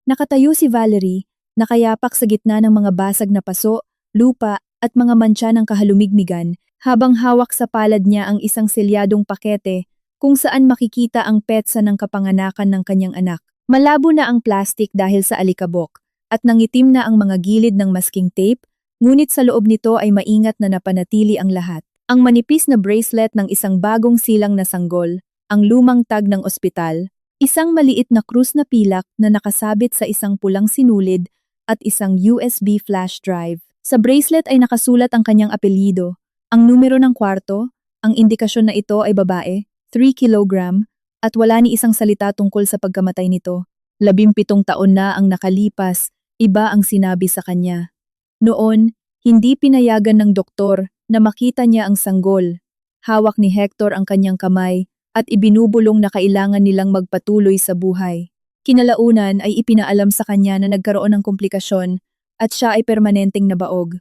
Nakatayo si Valerie, nakayapak sa gitna ng mga basag na paso, lupa, at mga mantsa ng kahalumigmigan, habang hawak sa palad niya ang isang selyadong pakete kung saan makikita ang petsa ng kapanganakan ng kanyang anak. Malabo na ang plastik dahil sa alikabok, at nangitim na ang mga gilid ng masking tape, ngunit sa loob nito ay maingat na napanatili ang lahat. Ang manipis na bracelet ng isang bagong silang na sanggol, ang lumang tag ng ospital, isang maliit na krus na pilak na nakasabit sa isang pulang sinulid at isang USB flash drive. Sa bracelet ay nakasulat ang kanyang apelyido, ang numero ng kwarto, ang indikasyon na ito ay babae, 3 kilogram, at wala ni isang salita tungkol sa pagkamatay nito. 17 taon na ang nakalipas, iba ang sinabi sa kanya. Noon, hindi pinayagan ng doktor na makita niya ang sanggol. Hawak ni Hector ang kanyang kamay at ibinubulong na kailangan nilang magpatuloy sa buhay. Kinalaunan ay ipinaalam sa kanya na nagkaroon ng komplikasyon at siya ay permanenteng nabaog.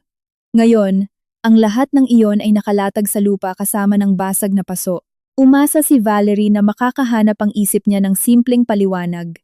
Ngayon, ang lahat ng iyon ay nakalatag sa lupa kasama ng basag na paso. Umasa si Valerie na makakahanap ang isip niya ng simpleng paliwanag.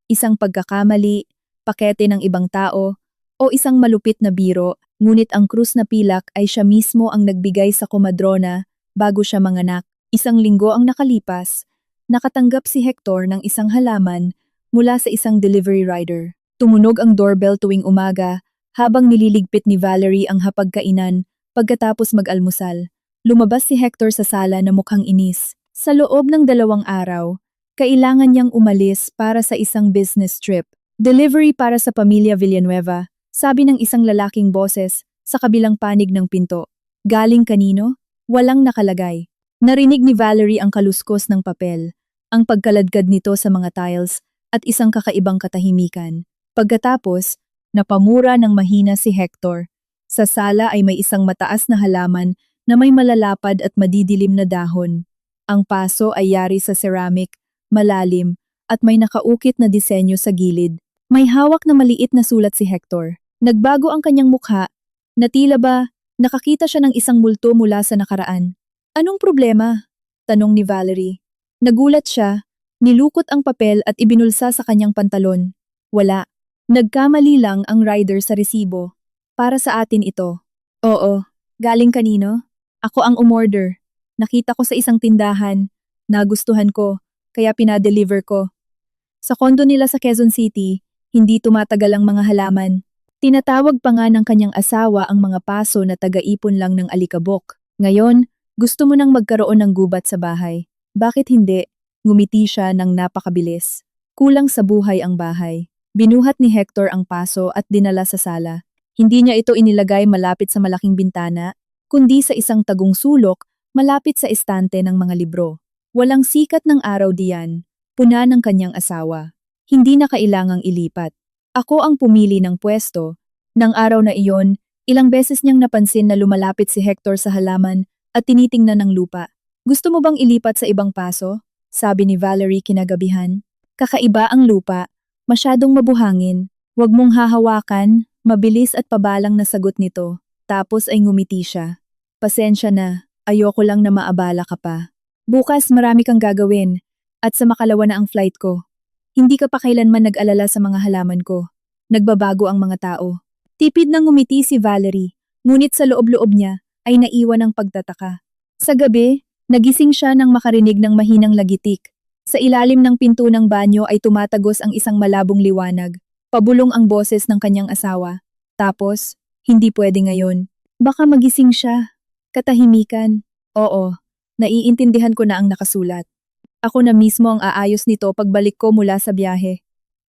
Isang pagkakamali, pakete ng ibang tao, o isang malupit na biro, ngunit ang krus na pilak ay siya mismo ang nagbigay sa komadrona bago siya manganak. Isang linggo ang nakalipas, nakatanggap si Hector ng isang halaman mula sa isang delivery rider. Tumunog ang doorbell tuwing umaga habang nililigpit ni Valerie ang hapagkainan pagkatapos mag-almusal. Lumabas si Hector sa sala na mukhang inis. Sa loob ng 2 araw, kailangan niyang umalis para sa isang business trip. Delivery para sa pamilya Villanueva, sabi ng isang lalaking boses sa kabilang panig ng pinto. Galing kanino? Walang nakalagay. Narinig ni Valerie ang kaluskos ng papel, ang pagkaladkad nito sa mga tiles at isang kakaibang katahimikan. Pagkatapos, napamura ng mahina si Hector. Sa sala ay may isang mataas na halaman na may malalapad at madidilim na dahon. Ang paso ay yari sa ceramic, malalim, at may nakaukit na disenyo sa gilid. May hawak na maliit na sulat si Hector. Nagbago ang kanyang mukha, na tila ba nakakita siya ng isang multo mula sa nakaraan. Anong problema? Tanong ni Valerie. Nagulat siya, nilukot ang papel at ibinulsa sa kanyang pantalon. Wala. Nagkamali lang ang rider sa resibo. Para sa atin ito. Oo. Galing kanino? Ako ang umorder. Nakita ko sa isang tindahan. Nagustuhan ko, kaya pinadeliver ko. Sa kondo nila sa Quezon City, hindi tumatagal ang mga halaman. Tinatawag pa nga ng kanyang asawa ang mga paso na taga-ipon lang ng alikabok. Ngayon, gusto mo nang magkaroon ng gubat sa bahay. Bakit hindi? Ngumiti siya ng napakabilis. Kulang sa buhay ang bahay. Binuhat ni Hector ang paso at dinala sa sala. Hindi niya ito inilagay malapit sa malaking bintana, kundi sa isang tagong sulok malapit sa estante ng mga libro. Walang sikat ng araw diyan, puna ng kanyang asawa. Hindi na kailangang ilipat. Ako ang pumili ng pwesto. Nang araw na iyon, ilang beses niyang napansin na lumalapit si Hector sa halaman at tinitingnan ng lupa. Gusto mo bang ilipat sa ibang paso? Sabi ni Valerie kinagabihan. Kakaiba ang lupa, masyadong mabuhangin. Huwag mong hahawakan, mabilis at pabalang na sagot nito. Tapos ay ngumiti siya. Pasensya na, ayoko lang na maabala ka pa. Bukas marami kang gagawin, at sa makalawa na ang flight ko. Hindi ka pa kailanman nag-alala sa mga halaman ko. Nagbabago ang mga tao. Tipid nang ngumiti si Valerie, ngunit sa loob-loob niya ay naiwan ang pagtataka. Sa gabi, nagising siya nang makarinig ng mahinang lagitik. Sa ilalim ng pinto ng banyo ay tumatagos ang isang malabong liwanag. Pabulong ang boses ng kanyang asawa. Tapos, hindi pwede ngayon. Baka magising siya. Katahimikan. Oo, naiintindihan ko na ang nakasulat. Ako na mismo ang aayos nito pagbalik ko mula sa biyahe.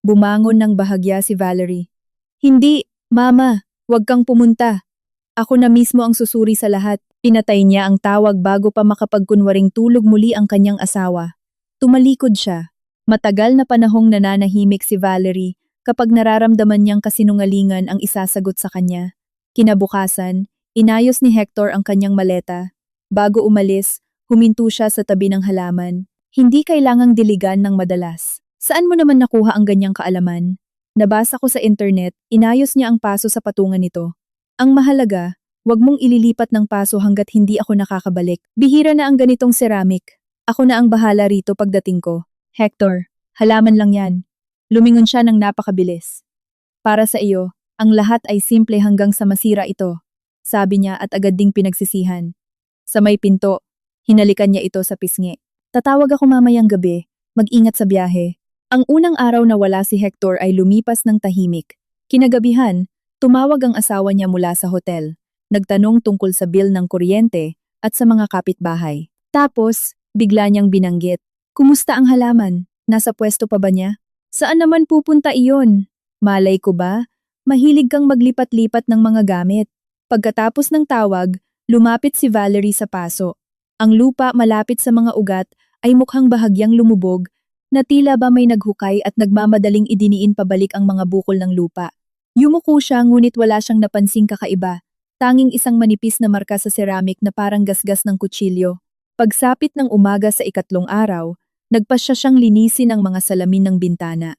Bumangon ng bahagya si Valerie. Hindi, Mama, huwag kang pumunta. Ako na mismo ang susuri sa lahat. Pinatay niya ang tawag bago pa makapagkunwaring tulog muli ang kanyang asawa. Tumalikod siya. Matagal na panahong nananahimik si Valerie kapag nararamdaman niyang kasinungalingan ang isasagot sa kanya. Kinabukasan, inayos ni Hector ang kanyang maleta. Bago umalis, huminto siya sa tabi ng halaman. Hindi kailangang diligan ng madalas. Saan mo naman nakuha ang ganyang kaalaman? Nabasa ko sa internet, inayos niya ang paso sa patungan nito. Ang mahalaga, wag mong ililipat ng paso hanggat hindi ako nakakabalik. Bihira na ang ganitong ceramic. Ako na ang bahala rito pagdating ko. Hector, halaman lang yan. Lumingon siya ng napakabilis. Para sa iyo, ang lahat ay simple hanggang sa masira ito, sabi niya at agad ding pinagsisihan. Sa may pinto, hinalikan niya ito sa pisngi. Tatawag ako mamayang gabi, mag-ingat sa biyahe. Ang unang araw na wala si Hector ay lumipas ng tahimik. Kinagabihan, tumawag ang asawa niya mula sa hotel. Nagtanong tungkol sa bill ng kuryente at sa mga kapitbahay. Tapos, bigla niyang binanggit. Kumusta ang halaman? Nasa pwesto pa ba niya? Saan naman pupunta iyon? Malay ko ba? Mahilig kang maglipat-lipat ng mga gamit. Pagkatapos ng tawag, lumapit si Valerie sa paso. Ang lupa malapit sa mga ugat ay mukhang bahagyang lumubog na tila ba may naghukay at nagmamadaling idiniin pabalik ang mga bukol ng lupa. Yumuko siya ngunit wala siyang napansing kakaiba. Tanging isang manipis na marka sa ceramic na parang gasgas ng kutsilyo. Pagsapit ng umaga sa ikatlong araw, nagpasya siyang linisin ang mga salamin ng bintana.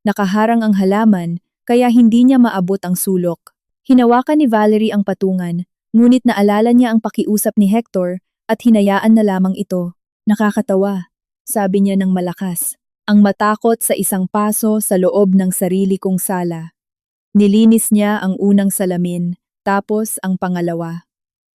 Nakaharang ang halaman, kaya hindi niya maabot ang sulok. Hinawakan ni Valerie ang patungan, ngunit naalala niya ang pakiusap ni Hector at hinayaan na lamang ito. Nakakatawa, sabi niya ng malakas. Ang matakot sa isang paso sa loob ng sarili kong sala. Nilinis niya ang unang salamin, tapos ang pangalawa.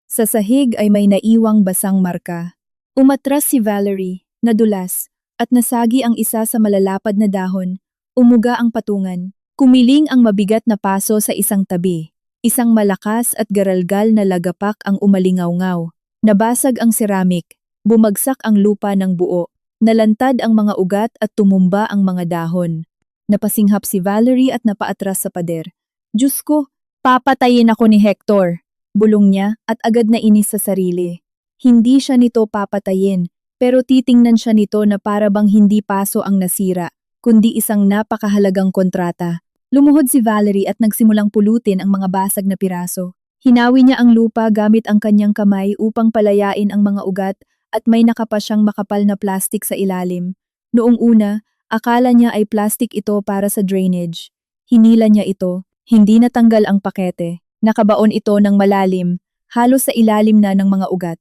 Sa sahig ay may naiwang basang marka. Umatras si Valerie, nadulas, at nasagi ang isa sa malalapad na dahon. Umuga ang patungan. Kumiling ang mabigat na paso sa isang tabi. Isang malakas at garalgal na lagapak ang umalingaw-ngaw. Nabasag ang ceramic. Bumagsak ang lupa ng buo. Nalantad ang mga ugat at tumumba ang mga dahon. Napasinghap si Valerie at napaatras sa pader. Diyos ko, papatayin ako ni Hector. Bulong niya at agad na inis sa sarili. Hindi siya nito papatayin, pero titingnan siya nito na para bang hindi paso ang nasira, kundi isang napakahalagang kontrata. Lumuhod si Valerie at nagsimulang pulutin ang mga basag na piraso. Hinawi niya ang lupa gamit ang kanyang kamay upang palayain ang mga ugat at may nakapa siyang makapal na plastik sa ilalim. Noong una, akala niya ay plastik ito para sa drainage. Hinila niya ito, hindi natanggal ang pakete. Nakabaon ito ng malalim, halos sa ilalim na ng mga ugat.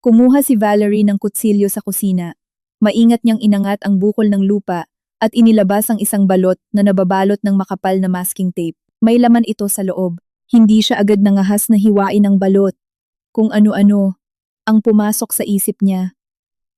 Kumuha si Valerie ng kutsilyo sa kusina. Maingat niyang inangat ang bukol ng lupa at inilabas ang isang balot na nababalot ng makapal na masking tape. May laman ito sa loob. Hindi siya agad nangahas na hiwain ang balot. Kung ano-ano, ang pumasok sa isip niya.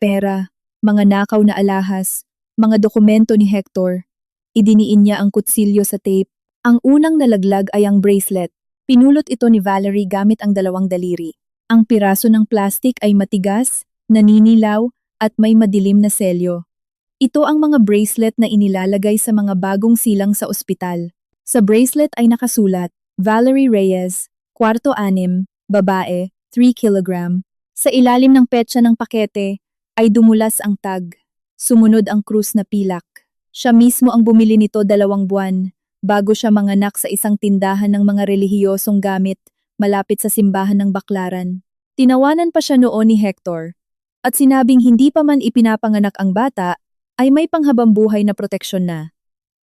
Pera, mga nakaw na alahas, mga dokumento ni Hector. Idiniin niya ang kutsilyo sa tape. Ang unang nalaglag ay ang bracelet. Pinulot ito ni Valerie gamit ang dalawang daliri. Ang piraso ng plastik ay matigas, naninilaw, at may madilim na selyo. Ito ang mga bracelet na inilalagay sa mga bagong silang sa ospital. Sa bracelet ay nakasulat, Valerie Reyes, kwarto 6, babae, 3 kilogram. Sa ilalim ng petsa ng pakete ay dumulas ang tag. Sumunod ang krus na pilak. Siya mismo ang bumili nito 2 buwan. Bago siya manganak sa isang tindahan ng mga relihiyosong gamit malapit sa simbahan ng Baklaran. Tinawanan pa siya noon ni Hector at sinabing hindi pa man ipinapanganak ang bata ay may panghabambuhay na proteksyon na.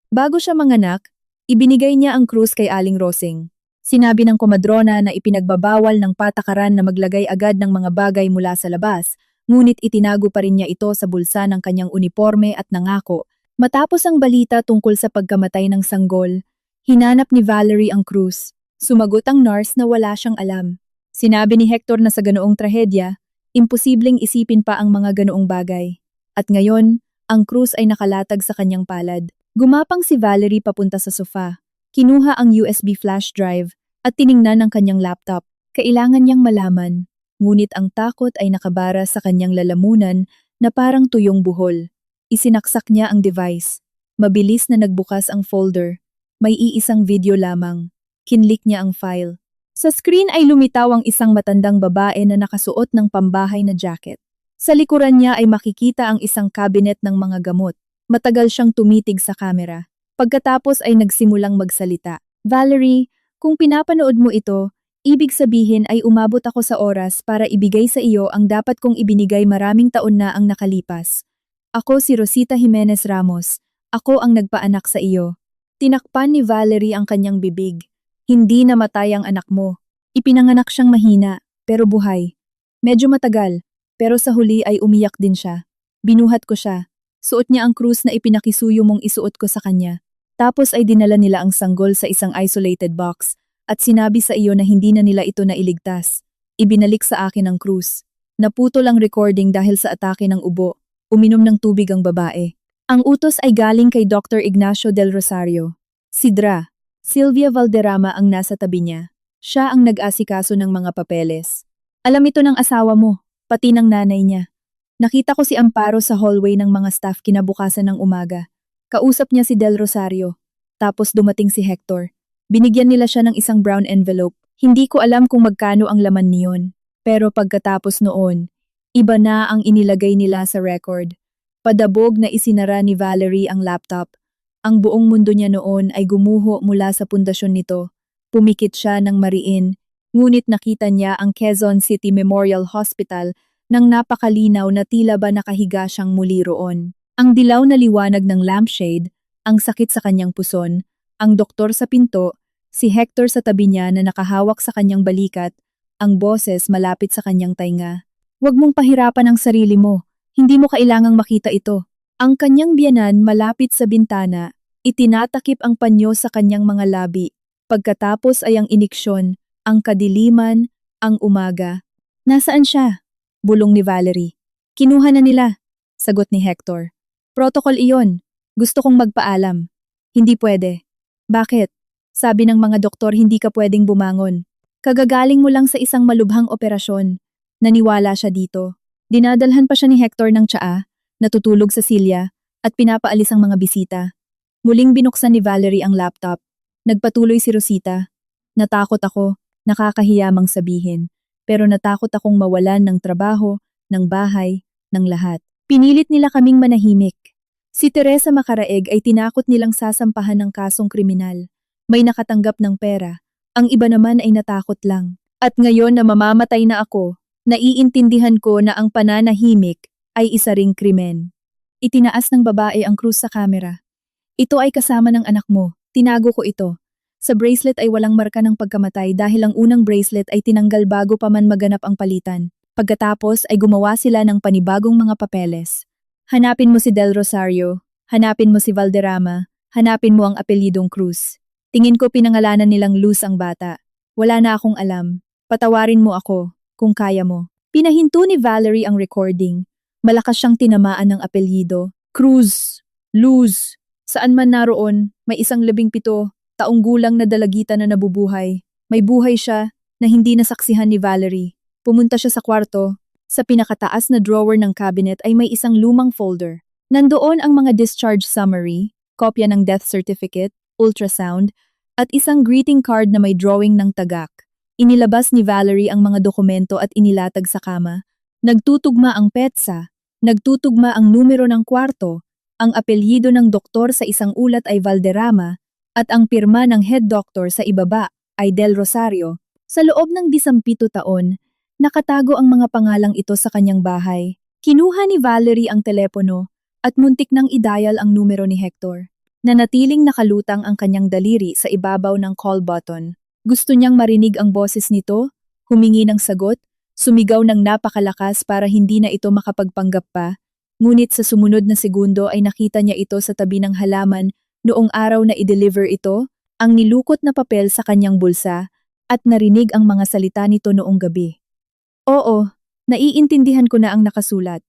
Bago siya manganak, ibinigay niya ang krus kay Aling Rosing. Sinabi ng komadrona na ipinagbabawal ng patakaran na maglagay agad ng mga bagay mula sa labas, ngunit itinago pa rin niya ito sa bulsa ng kanyang uniforme at nangako. Matapos ang balita tungkol sa pagkamatay ng sanggol, hinanap ni Valerie ang krus. Sumagot ang nurse na wala siyang alam. Sinabi ni Hector na sa ganoong trahedya, imposibleng isipin pa ang mga ganoong bagay. At ngayon, ang krus ay nakalatag sa kanyang palad. Gumapang si Valerie papunta sa sofa. Kinuha ang USB flash drive at tiningnan ang kanyang laptop. Kailangan niyang malaman, ngunit ang takot ay nakabara sa kanyang lalamunan na parang tuyong buhol. Isinaksak niya ang device. Mabilis na nagbukas ang folder. May iisang video lamang. Kinlik niya ang file. Sa screen ay lumitaw ang isang matandang babae na nakasuot ng pambahay na jacket. Sa likuran niya ay makikita ang isang cabinet ng mga gamot. Matagal siyang tumitig sa kamera. Pagkatapos ay nagsimulang magsalita. Valerie, kung pinapanood mo ito, ibig sabihin ay umabot ako sa oras para ibigay sa iyo ang dapat kong ibinigay maraming taon na ang nakalipas. Ako si Rosita Jimenez Ramos. Ako ang nagpaanak sa iyo. Tinakpan ni Valerie ang kanyang bibig. Hindi namatay ang anak mo. Ipinanganak siyang mahina, pero buhay. Medyo matagal, pero sa huli ay umiyak din siya. Binuhat ko siya. Suot niya ang krus na ipinakisuyo mong isuot ko sa kanya. Tapos ay dinala nila ang sanggol sa isang isolated box at sinabi sa iyo na hindi na nila ito nailigtas. Ibinalik sa akin ang krus. Naputol ang recording dahil sa atake ng ubo. Uminom ng tubig ang babae. Ang utos ay galing kay Dr. Ignacio del Rosario. Sidra, Sylvia Valderrama ang nasa tabi niya. Siya ang nag-asikaso ng mga papeles. Alam ito ng asawa mo, pati ng nanay niya. Nakita ko si Amparo sa hallway ng mga staff kinabukasan ng umaga. Kausap niya si Del Rosario. Tapos dumating si Hector. Binigyan nila siya ng isang brown envelope. Hindi ko alam kung magkano ang laman niyon. Pero pagkatapos noon, iba na ang inilagay nila sa record. Padabog na isinara ni Valerie ang laptop. Ang buong mundo niya noon ay gumuho mula sa pundasyon nito. Pumikit siya ng mariin, ngunit nakita niya ang Quezon City Memorial Hospital nang napakalinaw na tila ba nakahiga siyang muli roon. Ang dilaw na liwanag ng lampshade, ang sakit sa kanyang puson, ang doktor sa pinto, si Hector sa tabi niya na nakahawak sa kanyang balikat, ang boses malapit sa kanyang tainga. Huwag mong pahirapan ang sarili mo. Hindi mo kailangang makita ito. Ang kanyang biyanan malapit sa bintana, itinatakip ang panyo sa kanyang mga labi. Pagkatapos ay ang iniksyon, ang kadiliman, ang umaga. Nasaan siya? Bulong ni Valerie. Kinuha na nila, sagot ni Hector. Protocol iyon. Gusto kong magpaalam. Hindi pwede. Bakit? Sabi ng mga doktor hindi ka pwedeng bumangon. Kagagaling mo lang sa isang malubhang operasyon. Naniwala siya dito. Dinadalhan pa siya ni Hector ng tsaa, natutulog sa silya, at pinapaalis ang mga bisita. Muling binuksan ni Valerie ang laptop. Nagpatuloy si Rosita. Natakot ako, nakakahiyamang sabihin. Pero natakot akong mawalan ng trabaho, ng bahay, ng lahat. Pinilit nila kaming manahimik. Si Teresa Macaraeg ay tinakot nilang sasampahan ng kasong kriminal. May nakatanggap ng pera. Ang iba naman ay natakot lang. At ngayon na mamamatay na ako, naiintindihan ko na ang pananahimik ay isa ring krimen. Itinaas ng babae ang krus sa kamera. Ito ay kasama ng anak mo. Tinago ko ito. Sa bracelet ay walang marka ng pagkamatay dahil ang unang bracelet ay tinanggal bago pa man maganap ang palitan. Pagkatapos ay gumawa sila ng panibagong mga papeles. Hanapin mo si Del Rosario, hanapin mo si Valderrama, hanapin mo ang apelyidong Cruz. Tingin ko pinangalanan nilang Luz ang bata. Wala na akong alam. Patawarin mo ako, kung kaya mo. Pinahinto ni Valerie ang recording. Malakas siyang tinamaan ng apelyido. Cruz, Luz. Saan man naroon, may isang 17 taong gulang na dalagita na nabubuhay. May buhay siya na hindi nasaksihan ni Valerie. Pumunta siya sa kwarto. Sa pinakataas na drawer ng cabinet ay may isang lumang folder. Nandoon ang mga discharge summary, kopya ng death certificate, ultrasound, at isang greeting card na may drawing ng tagak. Inilabas ni Valerie ang mga dokumento at inilatag sa kama. Nagtutugma ang petsa, nagtutugma ang numero ng kwarto, ang apelyido ng doktor sa isang ulat ay Valderrama, at ang pirma ng head doctor sa ibaba ay Del Rosario. Sa loob ng 17 taon, nakatago ang mga pangalang ito sa kanyang bahay. Kinuha ni Valerie ang telepono at muntik nang i-dial ang numero ni Hector. Nanatiling nakalutang ang kanyang daliri sa ibabaw ng call button. Gusto niyang marinig ang boses nito, humingi ng sagot, sumigaw ng napakalakas para hindi na ito makapagpanggap pa. Ngunit sa sumunod na segundo ay nakita niya ito sa tabi ng halaman noong araw na i-deliver ito, ang nilukot na papel sa kanyang bulsa, at narinig ang mga salita nito noong gabi. Oo, naiintindihan ko na ang nakasulat.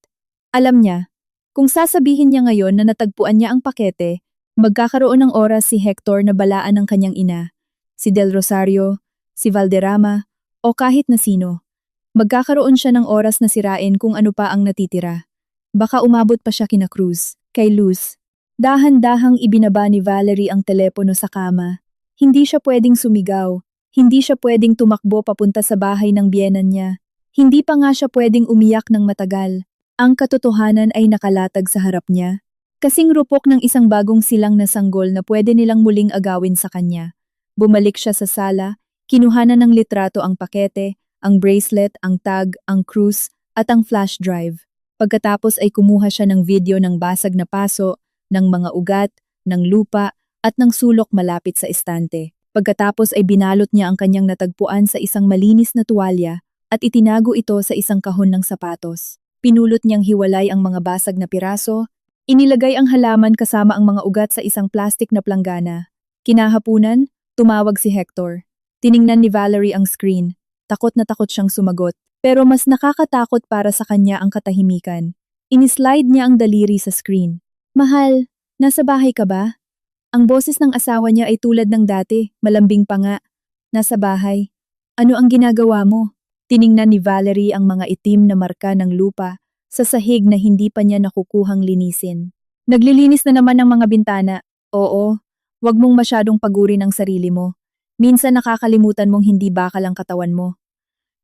Alam niya, kung sasabihin niya ngayon na natagpuan niya ang pakete, magkakaroon ng oras si Hector na balaan ng kanyang ina, si Del Rosario, si Valderrama, o kahit na sino. Magkakaroon siya ng oras na sirain kung ano pa ang natitira. Baka umabot pa siya kina Cruz, kay Luz. Dahan-dahang ibinaba ni Valerie ang telepono sa kama. Hindi siya pwedeng sumigaw, hindi siya pwedeng tumakbo papunta sa bahay ng biyenan niya. Hindi pa nga siya pwedeng umiyak ng matagal. Ang katotohanan ay nakalatag sa harap niya. Kasing rupok ng isang bagong silang na sanggol na pwede nilang muling agawin sa kanya. Bumalik siya sa sala, kinuhanan ng litrato ang pakete, ang bracelet, ang tag, ang krus, at ang flash drive. Pagkatapos ay kumuha siya ng video ng basag na paso, ng mga ugat, ng lupa, at ng sulok malapit sa estante. Pagkatapos ay binalot niya ang kanyang natagpuan sa isang malinis na tuwalya at itinago ito sa isang kahon ng sapatos. Pinulot niyang hiwalay ang mga basag na piraso, Inilagay ang halaman kasama ang mga ugat sa isang plastik na planggana. Kinahapunan, tumawag si Hector. Tiningnan ni Valerie ang screen. Takot na takot siyang sumagot. Pero mas nakakatakot para sa kanya ang katahimikan. Inislide niya ang daliri sa screen. Mahal, nasa bahay ka ba? Ang boses ng asawa niya ay tulad ng dati, malambing pa nga. Nasa bahay. Ano ang ginagawa mo? Tiningnan ni Valerie ang mga itim na marka ng lupa sa sahig na hindi pa niya nakukuhang linisin. Naglilinis na naman ng mga bintana. Oo, wag mong masyadong pagurin ang sarili mo. Minsan nakakalimutan mong hindi bakal ang katawan mo.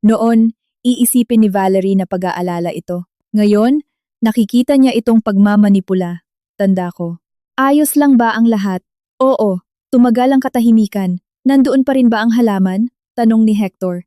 Noon, iisipin ni Valerie na pag-aalala ito. Ngayon, nakikita niya itong pagmamanipula. Tanda ko. Ayos lang ba ang lahat? Oo, tumagal ang katahimikan. Nandoon pa rin ba ang halaman? Tanong ni Hector.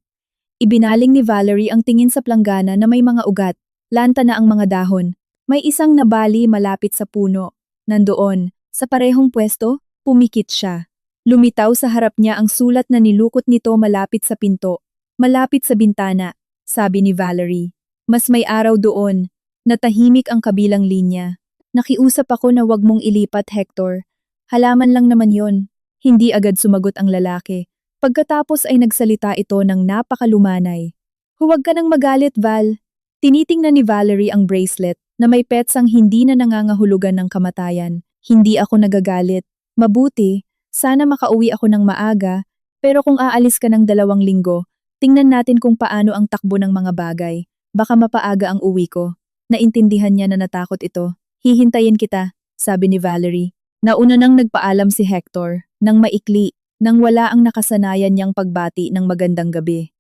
Ibinaling ni Valerie ang tingin sa planggana na may mga ugat. Lanta na ang mga dahon. May isang nabali malapit sa puno. Nandoon, sa parehong pwesto, pumikit siya. Lumitaw sa harap niya ang sulat na nilukot nito malapit sa pinto. Malapit sa bintana, sabi ni Valerie. Mas may araw doon. Natahimik ang kabilang linya. Nakiusap ako na wag mong ilipat, Hector. Halaman lang naman yon. Hindi agad sumagot ang lalaki. Pagkatapos ay nagsalita ito ng napakalumanay. Huwag ka nang magalit, Val. Tinitingnan ni Valerie ang bracelet na may petsang hindi na nangangahulugan ng kamatayan. Hindi ako nagagalit. Mabuti, sana makauwi ako ng maaga, pero kung aalis ka ng 2 linggo, tingnan natin kung paano ang takbo ng mga bagay. Baka mapaaga ang uwi ko. Naintindihan niya na natakot ito. Hihintayin kita, sabi ni Valerie. Nauna nang nagpaalam si Hector, nang maikli, nang wala ang nakasanayan niyang pagbati ng magandang gabi.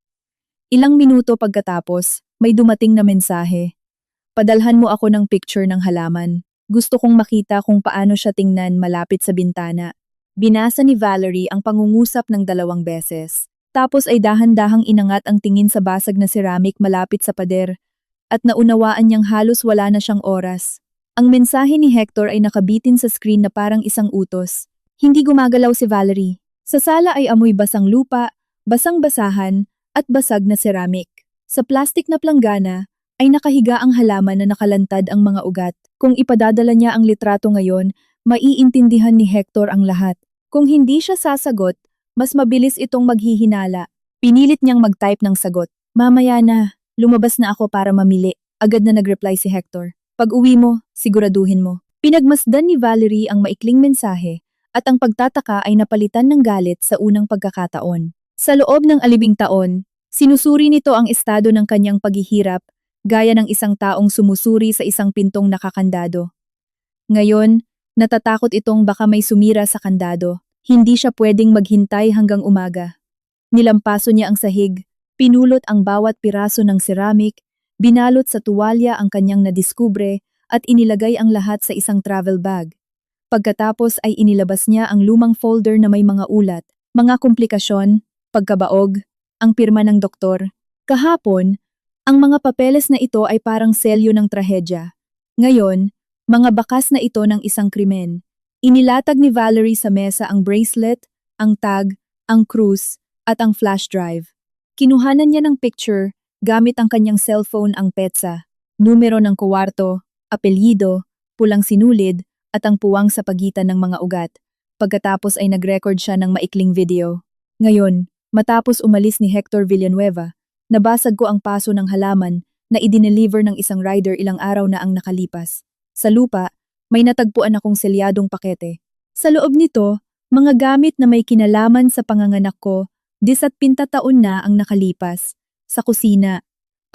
Ilang minuto pagkatapos, may dumating na mensahe. Padalhan mo ako ng picture ng halaman. Gusto kong makita kung paano siya tingnan malapit sa bintana. Binasa ni Valerie ang pangungusap ng 2 beses. Tapos ay dahan-dahang inangat ang tingin sa basag na ceramic malapit sa pader. At naunawaan niyang halos wala na siyang oras. Ang mensahe ni Hector ay nakabitin sa screen na parang isang utos. Hindi gumagalaw si Valerie. Sa sala ay amoy basang lupa, basang-basahan, at basag na ceramic. Sa plastik na planggana, ay nakahiga ang halaman na nakalantad ang mga ugat. Kung ipadadala niya ang litrato ngayon, maiintindihan ni Hector ang lahat. Kung hindi siya sasagot, mas mabilis itong maghihinala. Pinilit niyang mag-type ng sagot. Mamaya na, lumabas na ako para mamili. Agad na nag-reply si Hector. Pag uwi mo, siguraduhin mo. Pinagmasdan ni Valerie ang maikling mensahe at ang pagtataka ay napalitan ng galit sa unang pagkakataon. Sa loob ng 10 taon, sinusuri nito ang estado ng kanyang paghihirap gaya ng isang taong sumusuri sa isang pintong nakakandado. Ngayon, natatakot itong baka may sumira sa kandado. Hindi siya pwedeng maghintay hanggang umaga. Nilampaso niya ang sahig, pinulot ang bawat piraso ng ceramic, binalot sa tuwalya ang kanyang nadiskubre at inilagay ang lahat sa isang travel bag. Pagkatapos ay inilabas niya ang lumang folder na may mga ulat, mga komplikasyon, pagkabaog, ang pirma ng doktor. Kahapon, ang mga papeles na ito ay parang selyo ng trahedya. Ngayon, mga bakas na ito ng isang krimen. Inilatag ni Valerie sa mesa ang bracelet, ang tag, ang krus, at ang flash drive. Kinuhanan niya ng picture gamit ang kanyang cellphone ang petsa, numero ng kuwarto, apelyido, pulang sinulid, at ang puwang sa pagitan ng mga ugat. Pagkatapos ay nag-record siya ng maikling video. Ngayon, matapos umalis ni Hector Villanueva, nabasag ko ang paso ng halaman na idineliver ng isang rider ilang araw na ang nakalipas. Sa lupa, may natagpuan akong selyadong pakete. Sa loob nito, mga gamit na may kinalaman sa panganganak ko, 18 taon na ang nakalipas. Sa kusina,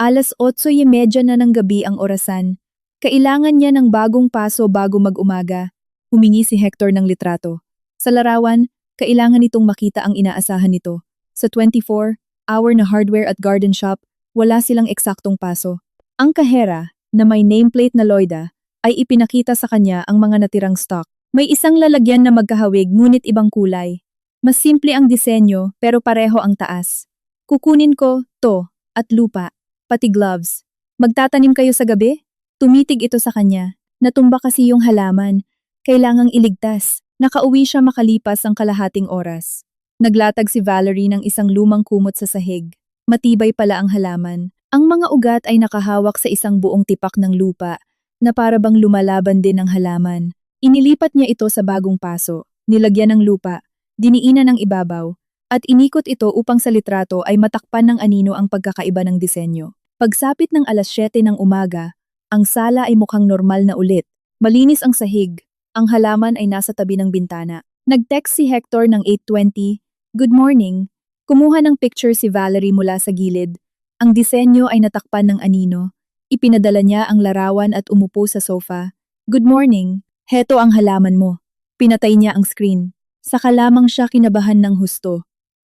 alas 8:30 na ng gabi ang orasan. Kailangan niya ng bagong paso bago mag-umaga. Humingi si Hector ng litrato. Sa larawan, kailangan nitong makita ang inaasahan nito. Sa 24-hour na hardware at garden shop, wala silang eksaktong paso. Ang kahera, na may nameplate na Loida, ay ipinakita sa kanya ang mga natirang stock. May isang lalagyan na magkahawig ngunit ibang kulay. Mas simple ang disenyo pero pareho ang taas. Kukunin ko to at lupa, pati gloves. Magtatanim kayo sa gabi? Tumitig ito sa kanya. Natumba kasi yung halaman. Kailangang iligtas. Nakauwi siya makalipas ang kalahating oras. Naglatag si Valerie ng isang lumang kumot sa sahig. Matibay pala ang halaman. Ang mga ugat ay nakahawak sa isang buong tipak ng lupa. na para bang lumalaban din ang halaman. Inilipat niya ito sa bagong paso, nilagyan ng lupa, diniinan ng ibabaw, at inikot ito upang sa litrato ay matakpan ng anino ang pagkakaiba ng disenyo. Pagsapit ng 7:00 ng umaga, ang sala ay mukhang normal na ulit. Malinis ang sahig, ang halaman ay nasa tabi ng bintana. Nag-text si Hector ng 8:20, "Good morning." Kumuha ng picture si Valerie mula sa gilid. Ang disenyo ay natakpan ng anino. Ipinadala niya ang larawan at umupo sa sofa. "Good morning. Heto ang halaman mo." Pinatay niya ang screen. Saka lamang siya kinabahan ng husto.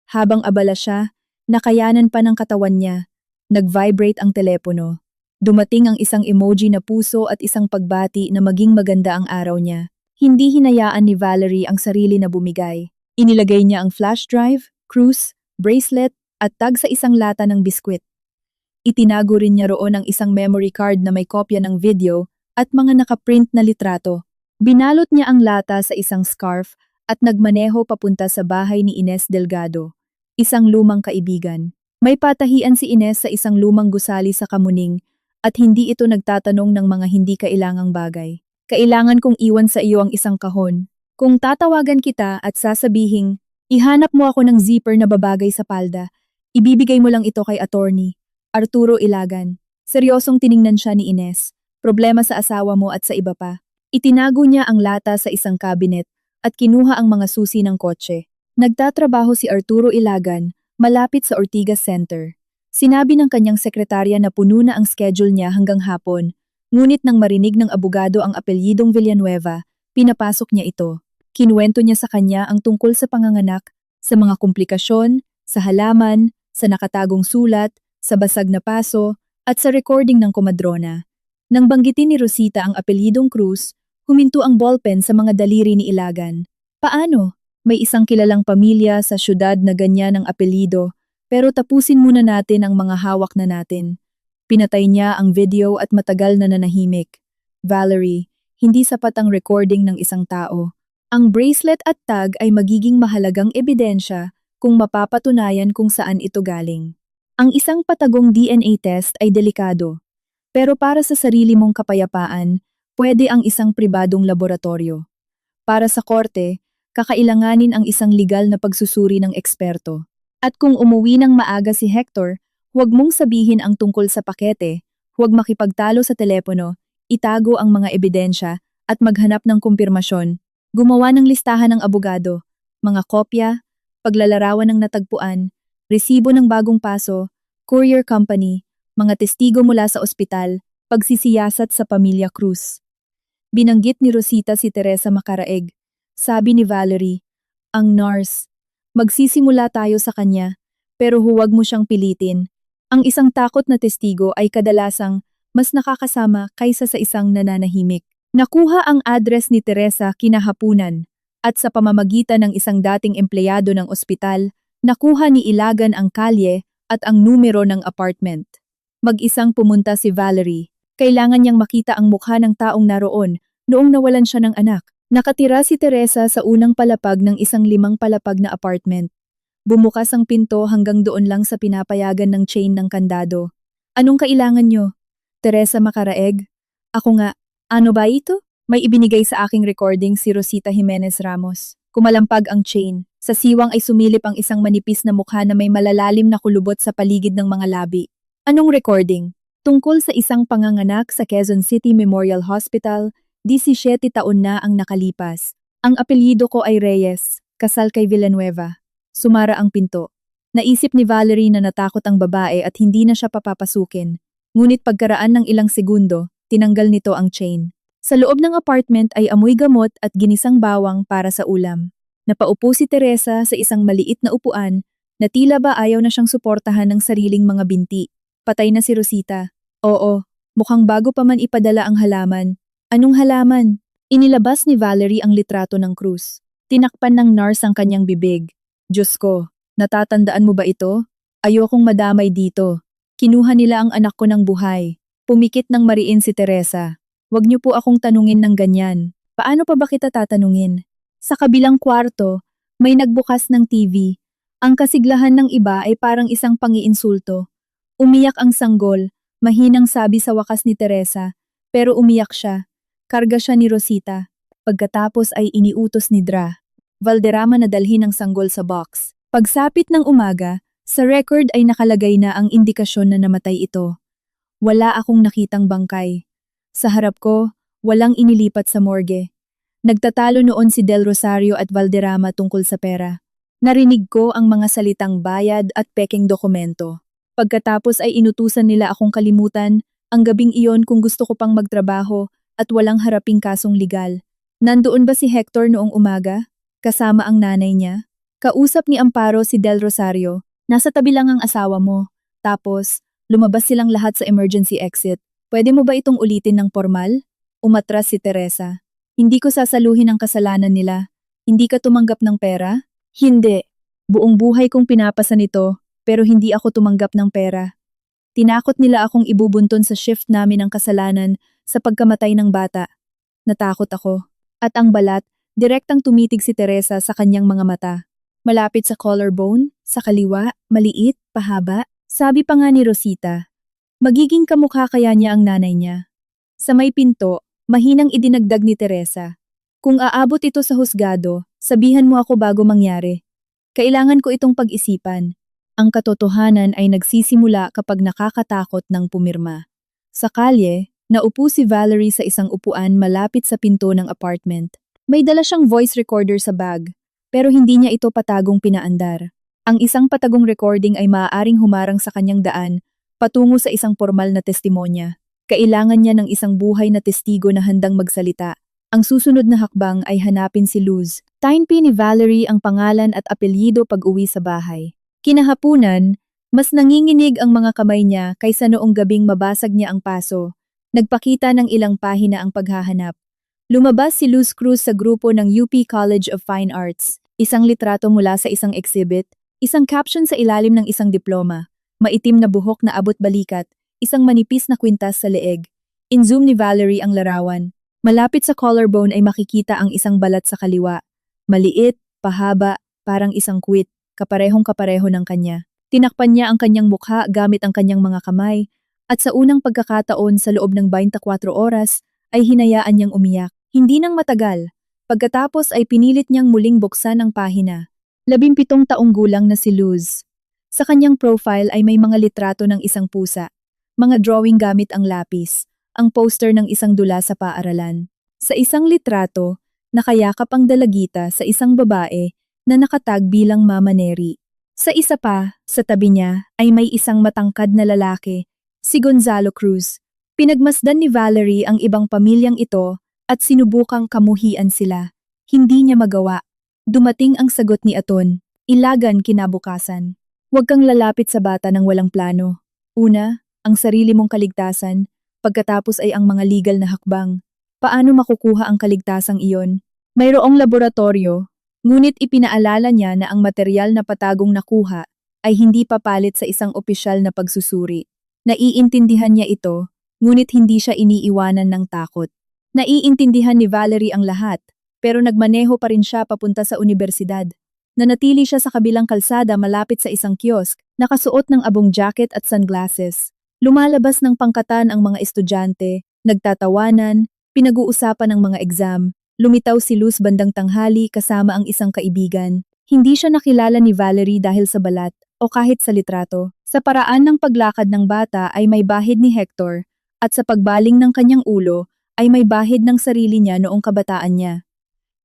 Habang abala siya, nakayanan pa ng katawan niya. Nag-vibrate ang telepono. Dumating ang isang emoji na puso at isang pagbati na maging maganda ang araw niya. Hindi hinayaan ni Valerie ang sarili na bumigay. Inilagay niya ang flash drive, cruise, bracelet, at tag sa isang lata ng biskwit. Itinago rin niya roon ang isang memory card na may kopya ng video at mga nakaprint na litrato. Binalot niya ang lata sa isang scarf at nagmaneho papunta sa bahay ni Ines Delgado, isang lumang kaibigan. May patahian si Ines sa isang lumang gusali sa Kamuning at hindi ito nagtatanong ng mga hindi kailangang bagay. "Kailangan kong iwan sa iyo ang isang kahon. Kung tatawagan kita at sasabihing, ihanap mo ako ng zipper na babagay sa palda, ibibigay mo lang ito kay attorney, Arturo Ilagan." Seryosong tiningnan siya ni Ines. "Problema sa asawa mo at sa iba pa." Itinago niya ang lata sa isang cabinet at kinuha ang mga susi ng kotse. Nagtatrabaho si Arturo Ilagan malapit sa Ortigas Center. Sinabi ng kanyang sekretarya na puno na ang schedule niya hanggang hapon, ngunit nang marinig ng abogado ang apelyidong Villanueva, pinapasok niya ito. Kinuwento niya sa kanya ang tungkol sa panganganak, sa mga komplikasyon, sa halaman, sa nakatagong sulat, sa basag na paso, at sa recording ng komadrona. Nang banggitin ni Rosita ang apelyidong Cruz, huminto ang ballpen sa mga daliri ni Ilagan. "Paano? May isang kilalang pamilya sa syudad na ganyan ang apelyido, pero tapusin muna natin ang mga hawak na natin." Pinatay niya ang video at matagal na nanahimik. "Valerie, hindi sapat ang recording ng isang tao. Ang bracelet at tag ay magiging mahalagang ebidensya kung mapapatunayan kung saan ito galing. Ang isang patagong DNA test ay delikado, pero para sa sarili mong kapayapaan, pwede ang isang pribadong laboratorio. Para sa korte, kakailanganin ang isang legal na pagsusuri ng eksperto. At kung umuwi ng maaga si Hector, huwag mong sabihin ang tungkol sa pakete, huwag makipagtalo sa telepono, itago ang mga ebidensya, at maghanap ng kumpirmasyon. Gumawa ng listahan ng abogado, mga kopya, paglalarawan ng natagpuan, resibo ng bagong paso, courier company, mga testigo mula sa ospital, pagsisiyasat sa pamilya Cruz. Binanggit ni Rosita si Teresa Macaraeg. Sabi ni Valerie, "Ang nurse. Magsisimula tayo sa kanya, pero huwag mo siyang pilitin. Ang isang takot na testigo ay kadalasang mas nakakasama kaysa sa isang nananahimik." Nakuha ang address ni Teresa kinahapunan, at sa pamamagitan ng isang dating empleyado ng ospital, nakuha ni Ilagan ang kalye at ang numero ng apartment. Mag-isang pumunta si Valerie. Kailangan niyang makita ang mukha ng taong naroon noong nawalan siya ng anak. Nakatira si Teresa sa unang palapag ng isang 5 palapag na apartment. Bumukas ang pinto hanggang doon lang sa pinapayagan ng chain ng kandado. "Anong kailangan niyo?" "Teresa Macaraeg." "Ako nga. Ano ba ito?" May ibinigay sa aking recording si Rosita Jimenez Ramos. Kumalampag ang chain. Sa siwang ay sumilip ang isang manipis na mukha na may malalalim na kulubot sa paligid ng mga labi. "Anong recording?" "Tungkol sa isang panganganak sa Quezon City Memorial Hospital, 17 taon na ang nakalipas. Ang apelyido ko ay Reyes, kasal kay Villanueva." Sumara ang pinto. Naisip ni Valerie na natakot ang babae at hindi na siya papapasukin. Ngunit pagkaraan ng ilang segundo, tinanggal nito ang chain. Sa loob ng apartment ay amoy gamot at ginisang bawang para sa ulam. Napaupo si Teresa sa isang maliit na upuan na tila ba ayaw na siyang suportahan ng sariling mga binti. Patay na si Rosita. "Oo, mukhang bago pa man ipadala ang halaman." "Anong halaman?" Inilabas ni Valerie ang litrato ng Cruz. Tinakpan ng nurse ang kanyang bibig. "Diyos ko, natatandaan mo ba ito? Ayokong madamay dito. Kinuha nila ang anak ko ng buhay." Pumikit ng mariin si Teresa. "Wag niyo po akong tanungin ng ganyan." "Paano pa ba kita tatanungin?" Sa kabilang kwarto, may nagbukas ng TV. Ang kasiglahan ng iba ay parang isang pangiinsulto. Umiyak ang sanggol, mahinang sabi sa wakas ni Teresa, Pero umiyak siya. Karga siya ni Rosita. Pagkatapos ay iniutos ni Dra. Valderrama na dalhin ang sanggol sa box. Pagsapit ng umaga, sa record ay nakalagay na ang indikasyon na namatay ito. Wala akong nakitang bangkay. Sa harap ko, walang inilipat sa morgue. Nagtatalo noon si Del Rosario at Valderrama tungkol sa pera. Narinig ko ang mga salitang bayad at peking dokumento. Pagkatapos ay inutusan nila akong kalimutan ang gabing iyon kung gusto ko pang magtrabaho at walang haraping kasong legal. Nandoon ba si Hector noong umaga? Kasama ang nanay niya? Kausap ni Amparo si Del Rosario. Nasa tabi lang ang asawa mo. Tapos, lumabas silang lahat sa emergency exit. Pwede mo ba itong ulitin ng formal? Umatras si Teresa. Hindi ko sasaluhin ang kasalanan nila. Hindi ka tumanggap ng pera? Hindi. Buong buhay kong pinapasan ito, pero hindi ako tumanggap ng pera. Tinakot nila akong ibubunton sa shift namin ang kasalanan sa pagkamatay ng bata. Natakot ako. At ang balat, direktang tumitig si Teresa sa kanyang mga mata. Malapit sa collarbone, sa kaliwa, maliit, pahaba. Sabi pa nga ni Rosita, magiging kamukha kaya niya ang nanay niya. Sa may pinto, mahinang idinagdag ni Teresa. Kung aabot ito sa husgado, sabihan mo ako bago mangyari. Kailangan ko itong pag-isipan. Ang katotohanan ay nagsisimula kapag nakakatakot ng pumirma. Sa kalye, naupo si Valerie sa isang upuan malapit sa pinto ng apartment. May dala siyang voice recorder sa bag, pero hindi niya ito patagong pinaandar. Ang isang patagong recording ay maaaring humarang sa kanyang daan patungo sa isang formal na testimonya. Kailangan niya ng isang buhay na testigo na handang magsalita. Ang susunod na hakbang ay hanapin si Luz. Tinpi ni Valerie ang pangalan at apelyido pag-uwi sa bahay. Kinahapunan, mas nanginginig ang mga kamay niya kaysa noong gabing mabasag niya ang paso. Nagpakita ng ilang pahina ang paghahanap. Lumabas si Luz Cruz sa grupo ng UP College of Fine Arts. Isang litrato mula sa isang exhibit, isang caption sa ilalim ng isang diploma, maitim na buhok na abot balikat, isang manipis na kwintas sa leeg. In-zoom ni Valerie ang larawan. Malapit sa collarbone ay makikita ang isang balat sa kaliwa. Maliit, pahaba, parang isang kwit, kaparehong-kapareho ng kanya. Tinakpan niya ang kanyang mukha gamit ang kanyang mga kamay, at sa unang pagkakataon sa loob ng 24 oras, ay hinayaan niyang umiyak. Hindi nang matagal. Pagkatapos ay pinilit niyang muling buksan ang pahina. 17 taong gulang na si Luz. Sa kanyang profile ay may mga litrato ng isang pusa, mga drawing gamit ang lapis, ang poster ng isang dula sa paaralan. Sa isang litrato, nakayakap ang dalagita sa isang babae na nakatag bilang Mama Neri. Sa isa pa, sa tabi niya, ay may isang matangkad na lalaki, si Gonzalo Cruz. Pinagmasdan ni Valerie ang ibang pamilyang ito at sinubukang kamuhian sila. Hindi niya magawa. Dumating ang sagot ni Aton, ilagan kinabukasan. Huwag kang lalapit sa bata ng walang plano. Una, ang sarili mong kaligtasan, pagkatapos ay ang mga legal na hakbang. Paano makukuha ang kaligtasang iyon? Mayroong laboratorio, ngunit ipinaalala niya na ang material na patagong nakuha ay hindi papalit sa isang opisyal na pagsusuri. Naiintindihan niya ito, ngunit hindi siya iniiwanan ng takot. Naiintindihan ni Valerie ang lahat, pero nagmaneho pa rin siya papunta sa universidad. Nanatili siya sa kabilang kalsada malapit sa isang kiosk, nakasuot ng abong jacket at sunglasses. Lumalabas ng pangkatan ang mga estudyante, nagtatawanan, pinag-uusapan ang mga exam. Lumitaw si Luz bandang tanghali kasama ang isang kaibigan. Hindi siya nakilala ni Valerie dahil sa balat o kahit sa litrato. Sa paraan ng paglakad ng bata ay may bahid ni Hector, at sa pagbaling ng kanyang ulo ay may bahid ng sarili niya noong kabataan niya.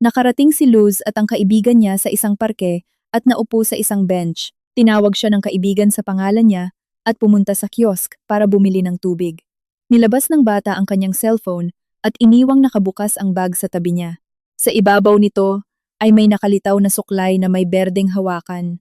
Nakarating si Luz at ang kaibigan niya sa isang parke at naupo sa isang bench. Tinawag siya ng kaibigan sa pangalan niya at pumunta sa kiosk para bumili ng tubig. Nilabas ng bata ang kanyang cellphone at iniwang nakabukas ang bag sa tabi niya. Sa ibabaw nito ay may nakalitaw na suklay na may berdeng hawakan.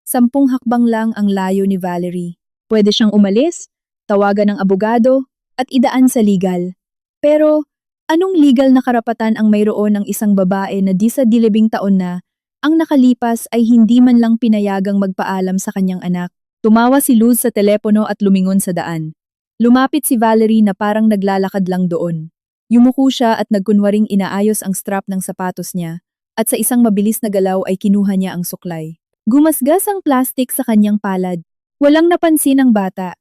10 hakbang lang ang layo ni Valerie. Pwede siyang umalis, tawagan ng abogado, at idaan sa legal. Pero, anong legal na karapatan ang mayroon ng isang babae na di sa 12 taon na, ang nakalipas ay hindi man lang pinayagang magpaalam sa kanyang anak? Tumawa si Luz sa telepono at lumingon sa daan. Lumapit si Valerie na parang naglalakad lang doon. Yumuko siya at nagkunwaring inaayos ang strap ng sapatos niya, at sa isang mabilis na galaw ay kinuha niya ang suklay. Gumasgas ang plastik sa kanyang palad. Walang napansin ang bata.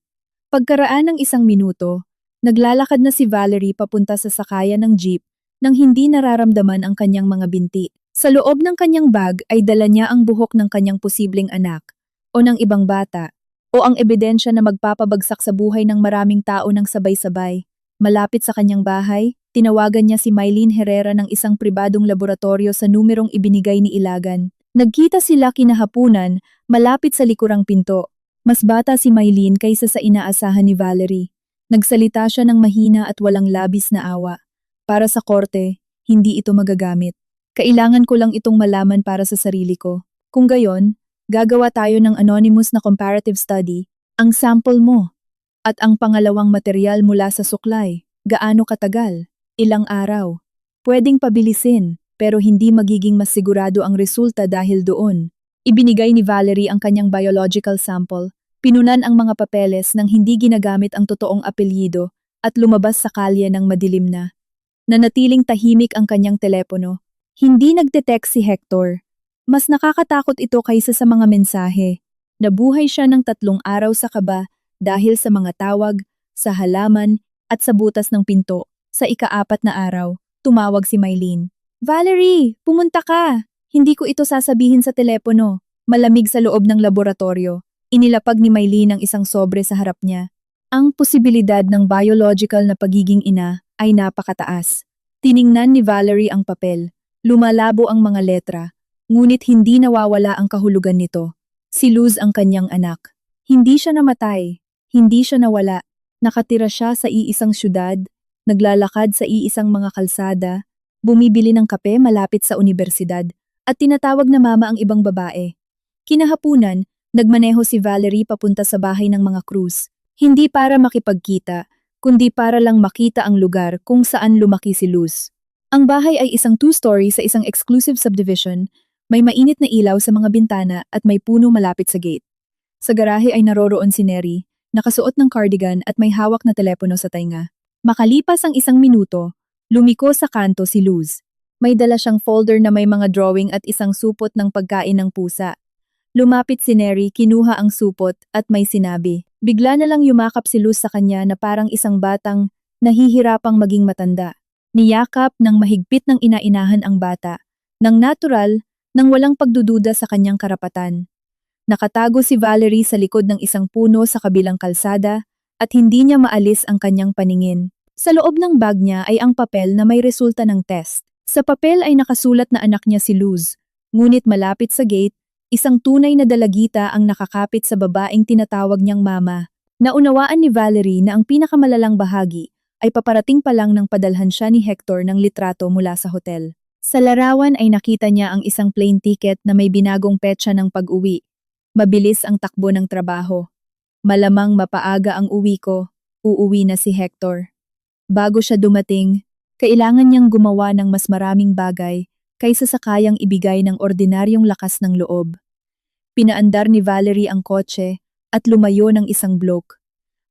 Pagkaraan ng 1 minuto, Naglalakad na si Valerie papunta sa sakayan ng jeep nang hindi nararamdaman ang kanyang mga binti. Sa loob ng kanyang bag ay dala niya ang buhok ng kanyang posibleng anak o ng ibang bata o ang ebidensya na magpapabagsak sa buhay ng maraming tao ng sabay-sabay. Malapit sa kanyang bahay, tinawagan niya si Mylene Herrera ng isang pribadong laboratorio sa numerong ibinigay ni Ilagan. Nagkita sila kinahapunan, malapit sa likurang pinto. Mas bata si Mylene kaysa sa inaasahan ni Valerie. Nagsalita siya ng mahina at walang labis na awa. Para sa korte, hindi ito magagamit. Kailangan ko lang itong malaman para sa sarili ko. Kung gayon, gagawa tayo ng anonymous na comparative study, ang sample mo. At ang pangalawang material mula sa suklay. Gaano katagal? Ilang araw? Pwedeng pabilisin, pero hindi magiging mas sigurado ang resulta dahil doon. Ibinigay ni Valerie ang kanyang biological sample. Pinunan ang mga papeles nang hindi ginagamit ang totoong apelyido at lumabas sa kalye ng madilim na. Nanatiling tahimik ang kanyang telepono. Hindi nagte-text si Hector. Mas nakakatakot ito kaysa sa mga mensahe. Nabuhay siya ng 3 araw sa kaba dahil sa mga tawag, sa halaman, at sa butas ng pinto. Sa ika-4 na araw, tumawag si Mylene. Valerie, pumunta ka! Hindi ko ito sasabihin sa telepono. Malamig sa loob ng laboratorio. Inilapag ni Mylene ang isang sobre sa harap niya. Ang posibilidad ng biological na pagiging ina ay napakataas. Tiningnan ni Valerie ang papel. Lumalabo ang mga letra, ngunit hindi nawawala ang kahulugan nito. Si Luz ang kanyang anak. Hindi siya namatay, hindi siya nawala. Nakatira siya sa iisang syudad, naglalakad sa iisang mga kalsada, bumibili ng kape malapit sa unibersidad, at tinatawag na mama ang ibang babae. Kinahapunan, nagmaneho si Valerie papunta sa bahay ng mga Cruz. Hindi para makipagkita, kundi para lang makita ang lugar kung saan lumaki si Luz. Ang bahay ay isang 2-story sa isang exclusive subdivision, may mainit na ilaw sa mga bintana at may puno malapit sa gate. Sa garahe ay naroroon si Neri, nakasuot ng cardigan at may hawak na telepono sa tainga. Makalipas ang 1 minuto, lumiko sa kanto si Luz. May dala siyang folder na may mga drawing at isang supot ng pagkain ng pusa. Lumapit si Neri, kinuha ang supot at may sinabi. Bigla na lang yumakap si Luz sa kanya na parang isang batang nahihirapang maging matanda. Niyakap ng mahigpit ng inainahan ang bata, ng natural, nang walang pagdududa sa kanyang karapatan. Nakatago si Valerie sa likod ng isang puno sa kabilang kalsada at hindi niya maalis ang kanyang paningin. Sa loob ng bag niya ay ang papel na may resulta ng test. Sa papel ay nakasulat na anak niya si Luz, ngunit malapit sa gate, isang tunay na dalagita ang nakakapit sa babaeng tinatawag niyang mama. Naunawaan ni Valerie na ang pinakamalalang bahagi ay paparating pa lang nang padalhan siya ni Hector ng litrato mula sa hotel. Sa larawan ay nakita niya ang isang plane ticket na may binagong petsa ng pag-uwi. Mabilis ang takbo ng trabaho. Malamang mapaaga ang uwi ko, uuwi na si Hector. Bago siya dumating, kailangan niyang gumawa ng mas maraming bagay kaysa sa kayang ibigay ng ordinaryong lakas ng loob. Pinaandar ni Valerie ang kotse at lumayo ng isang bloke.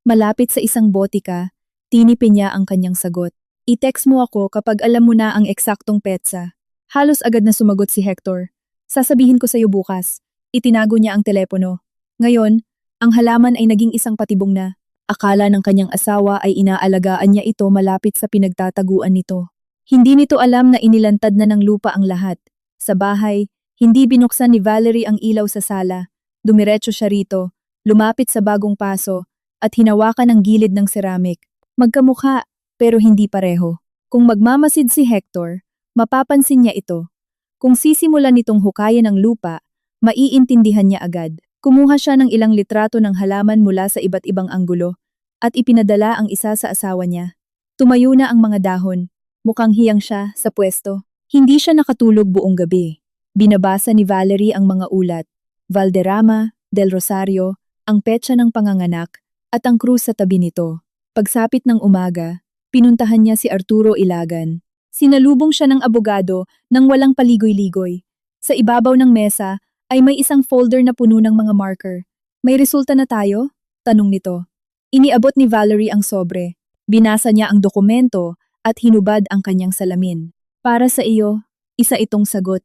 Malapit sa isang botika, tinipin niya ang kanyang sagot. I-text mo ako kapag alam mo na ang eksaktong petsa. Halos agad na sumagot si Hector. Sasabihin ko sa iyo bukas. Itinago niya ang telepono. Ngayon, ang halaman ay naging isang patibong na. Akala ng kanyang asawa ay inaalagaan niya ito malapit sa pinagtataguan nito. Hindi nito alam na inilantad na ng lupa ang lahat. Sa bahay, hindi binuksan ni Valerie ang ilaw sa sala. Dumiretso siya rito, lumapit sa bagong paso, at hinawakan ang gilid ng ceramic. Magkamukha, pero hindi pareho. Kung magmamasid si Hector, mapapansin niya ito. Kung sisimulan nitong hukayan ng lupa, maiintindihan niya agad. Kumuha siya ng ilang litrato ng halaman mula sa iba't ibang anggulo, at ipinadala ang isa sa asawa niya. Tumayo na ang mga dahon. Mukhang hiyang siya sa pwesto. Hindi siya nakatulog buong gabi. Binabasa ni Valerie ang mga ulat. Valderrama, Del Rosario, ang petsa ng panganganak, at ang krus sa tabi nito. Pagsapit ng umaga, pinuntahan niya si Arturo Ilagan. Sinalubong siya ng abogado nang walang paligoy-ligoy. Sa ibabaw ng mesa ay may isang folder na puno ng mga marker. May resulta na tayo? Tanong nito. Iniabot ni Valerie ang sobre. Binasa niya ang dokumento at hinubad ang kanyang salamin. Para sa iyo, isa itong sagot.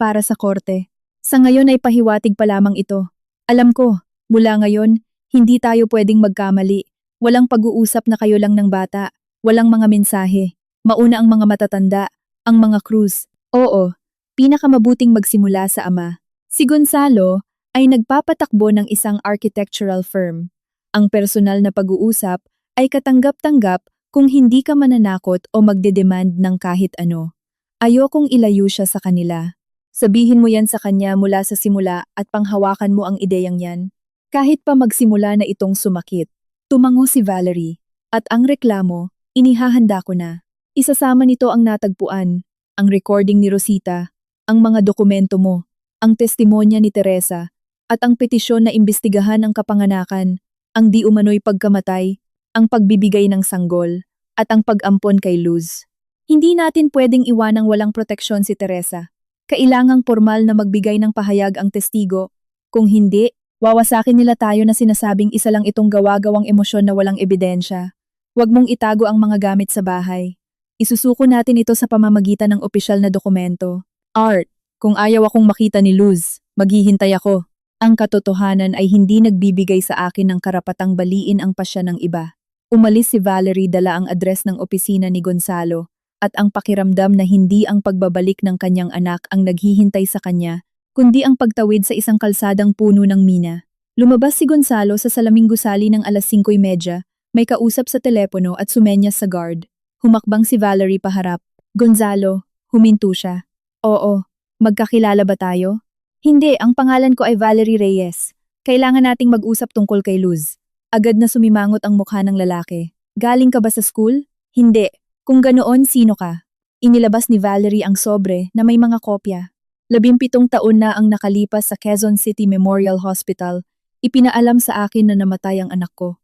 Para sa korte. Sa ngayon ay pahiwatig pa lamang ito. Alam ko, mula ngayon, hindi tayo pwedeng magkamali. Walang pag-uusap na kayo lang ng bata. Walang mga mensahe. Mauna ang mga matatanda, ang mga krus. Oo, pinakamabuting magsimula sa ama. Si Gonzalo ay nagpapatakbo ng isang architectural firm. Ang personal na pag-uusap ay katanggap-tanggap kung hindi ka mananakot o magdedemand ng kahit ano. Ayokong ilayo siya sa kanila. Sabihin mo yan sa kanya mula sa simula at panghawakan mo ang ideyang yan. Kahit pa magsimula na itong sumakit. Tumango si Valerie. At ang reklamo, inihahanda ko na. Isasama nito ang natagpuan, ang recording ni Rosita, ang mga dokumento mo, ang testimonya ni Teresa, at ang petisyon na imbestigahan ang kapanganakan, ang di umano'y pagkamatay, ang pagbibigay ng sanggol, at ang pag-ampon kay Luz. Hindi natin pwedeng iwanang walang proteksyon si Teresa. Kailangang formal na magbigay ng pahayag ang testigo. Kung hindi, wawasakin nila tayo na sinasabing isa lang itong gawa-gawang emosyon na walang ebidensya. Huwag mong itago ang mga gamit sa bahay. Isusuko natin ito sa pamamagitan ng opisyal na dokumento. Art, kung ayaw akong makita ni Luz, maghihintay ako. Ang katotohanan ay hindi nagbibigay sa akin ng karapatang baliin ang pasya ng iba. Umalis si Valerie dala ang address ng opisina ni Gonzalo at ang pakiramdam na hindi ang pagbabalik ng kanyang anak ang naghihintay sa kanya, kundi ang pagtawid sa isang kalsadang puno ng mina. Lumabas si Gonzalo sa salaming gusali ng alas 5:30, may kausap sa telepono at sumenyas sa guard. Humakbang si Valerie paharap. Gonzalo, huminto siya. Oo, magkakilala ba tayo? Hindi, ang pangalan ko ay Valerie Reyes. Kailangan nating mag-usap tungkol kay Luz. Agad na sumimangot ang mukha ng lalaki. Galing ka ba sa school? Hindi. Kung ganoon, sino ka? Inilabas ni Valerie ang sobre na may mga kopya. 17 taon na ang nakalipas sa Quezon City Memorial Hospital. Ipinaalam sa akin na namatay ang anak ko.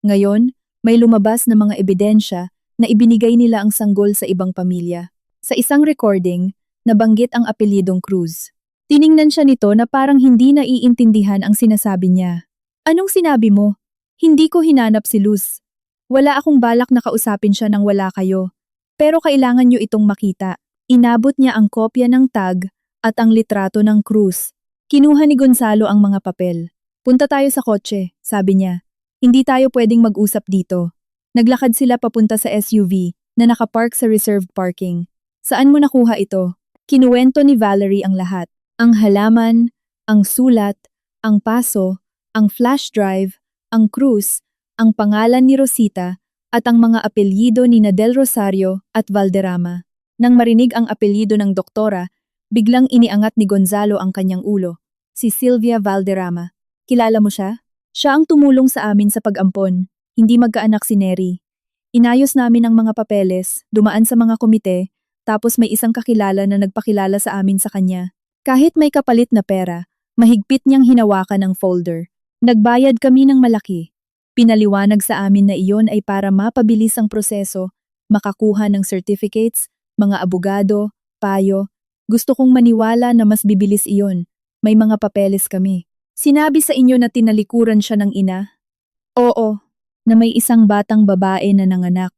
Ngayon, may lumabas na mga ebidensya na ibinigay nila ang sanggol sa ibang pamilya. Sa isang recording, nabanggit ang apelyidong Cruz. Tiningnan siya nito na parang hindi naiintindihan ang sinasabi niya. Anong sinabi mo? Hindi ko hinanap si Luz. Wala akong balak na kausapin siya nang wala kayo. Pero kailangan niyo itong makita. Inabot niya ang kopya ng tag at ang litrato ng Cruz. Kinuha ni Gonzalo ang mga papel. Punta tayo sa kotse, sabi niya. Hindi tayo pwedeng mag-usap dito. Naglakad sila papunta sa SUV na nakapark sa reserved parking. Saan mo nakuha ito? Kinuwento ni Valerie ang lahat. Ang halaman, ang sulat, ang paso, ang flash drive, ang krus, ang pangalan ni Rosita, at ang mga apelyido ni Del Rosario at Valderrama. Nang marinig ang apelyido ng doktora, biglang iniangat ni Gonzalo ang kanyang ulo. Si Sylvia Valderrama. Kilala mo siya? Siya ang tumulong sa amin sa pag-ampon. Hindi magkaanak si Neri. Inayos namin ang mga papeles, dumaan sa mga komite, tapos may isang kakilala na nagpakilala sa amin sa kanya. Kahit may kapalit na pera, mahigpit niyang hinawakan ang folder. Nagbayad kami ng malaki. Pinaliwanag sa amin na iyon ay para mapabilis ang proseso, makakuha ng certificates, mga abogado, payo. Gusto kong maniwala na mas bibilis iyon. May mga papeles kami. Sinabi sa inyo na tinalikuran siya ng ina? Oo. Na may isang batang babae na nanganak.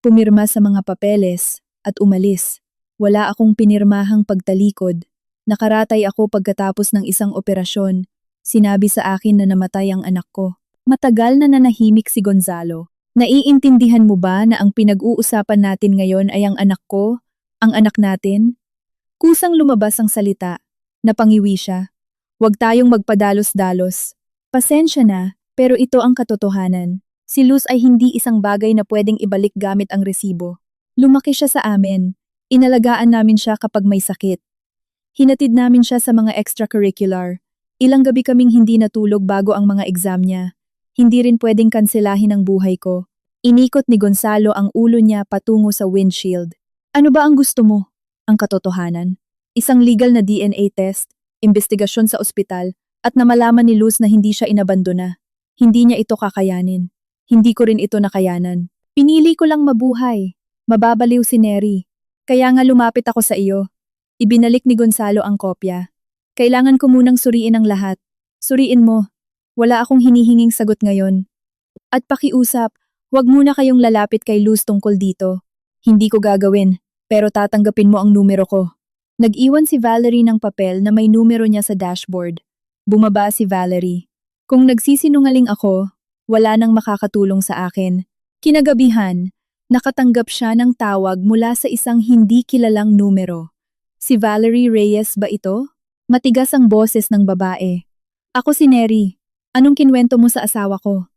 Pumirma sa mga papeles at umalis. Wala akong pinirmahang pagtalikod. Nakaratay ako pagkatapos ng isang operasyon. Sinabi sa akin na namatay ang anak ko. Matagal na nanahimik si Gonzalo. Naiintindihan mo ba na ang pinag-uusapan natin ngayon ay ang anak ko, ang anak natin? Kusang lumabas ang salita. Napangiwi siya. Huwag tayong magpadalos-dalos. Pasensya na, pero ito ang katotohanan. Si Luz ay hindi isang bagay na pwedeng ibalik gamit ang resibo. Lumaki siya sa amin. Inalagaan namin siya kapag may sakit. Hinatid namin siya sa mga extracurricular. Ilang gabi kaming hindi natulog bago ang mga exam niya. Hindi rin pwedeng kanselahin ang buhay ko. Inikot ni Gonzalo ang ulo niya patungo sa windshield. Ano ba ang gusto mo? Ang katotohanan. Isang legal na DNA test, investigasyon sa ospital, at na malaman ni Luz na hindi siya inabandona. Hindi niya ito kakayanin. Hindi ko rin ito nakayanan. Pinili ko lang mabuhay. Mababaliw si Neri. Kaya nga lumapit ako sa iyo. Ibinalik ni Gonzalo ang kopya. Kailangan ko munang suriin ang lahat. Suriin mo. Wala akong hinihinging sagot ngayon. At pakiusap, huwag muna kayong lalapit kay Luz tungkol dito. Hindi ko gagawin, pero tatanggapin mo ang numero ko. Nag-iwan si Valerie ng papel na may numero niya sa dashboard. Bumaba si Valerie. Kung nagsisinungaling ako, Wala nang makakatulong sa akin. Kinagabihan, nakatanggap siya ng tawag mula sa isang hindi kilalang numero. Si Valerie Reyes ba ito? Matigas ang boses ng babae. Ako si Neri. Anong kinwento mo sa asawa ko?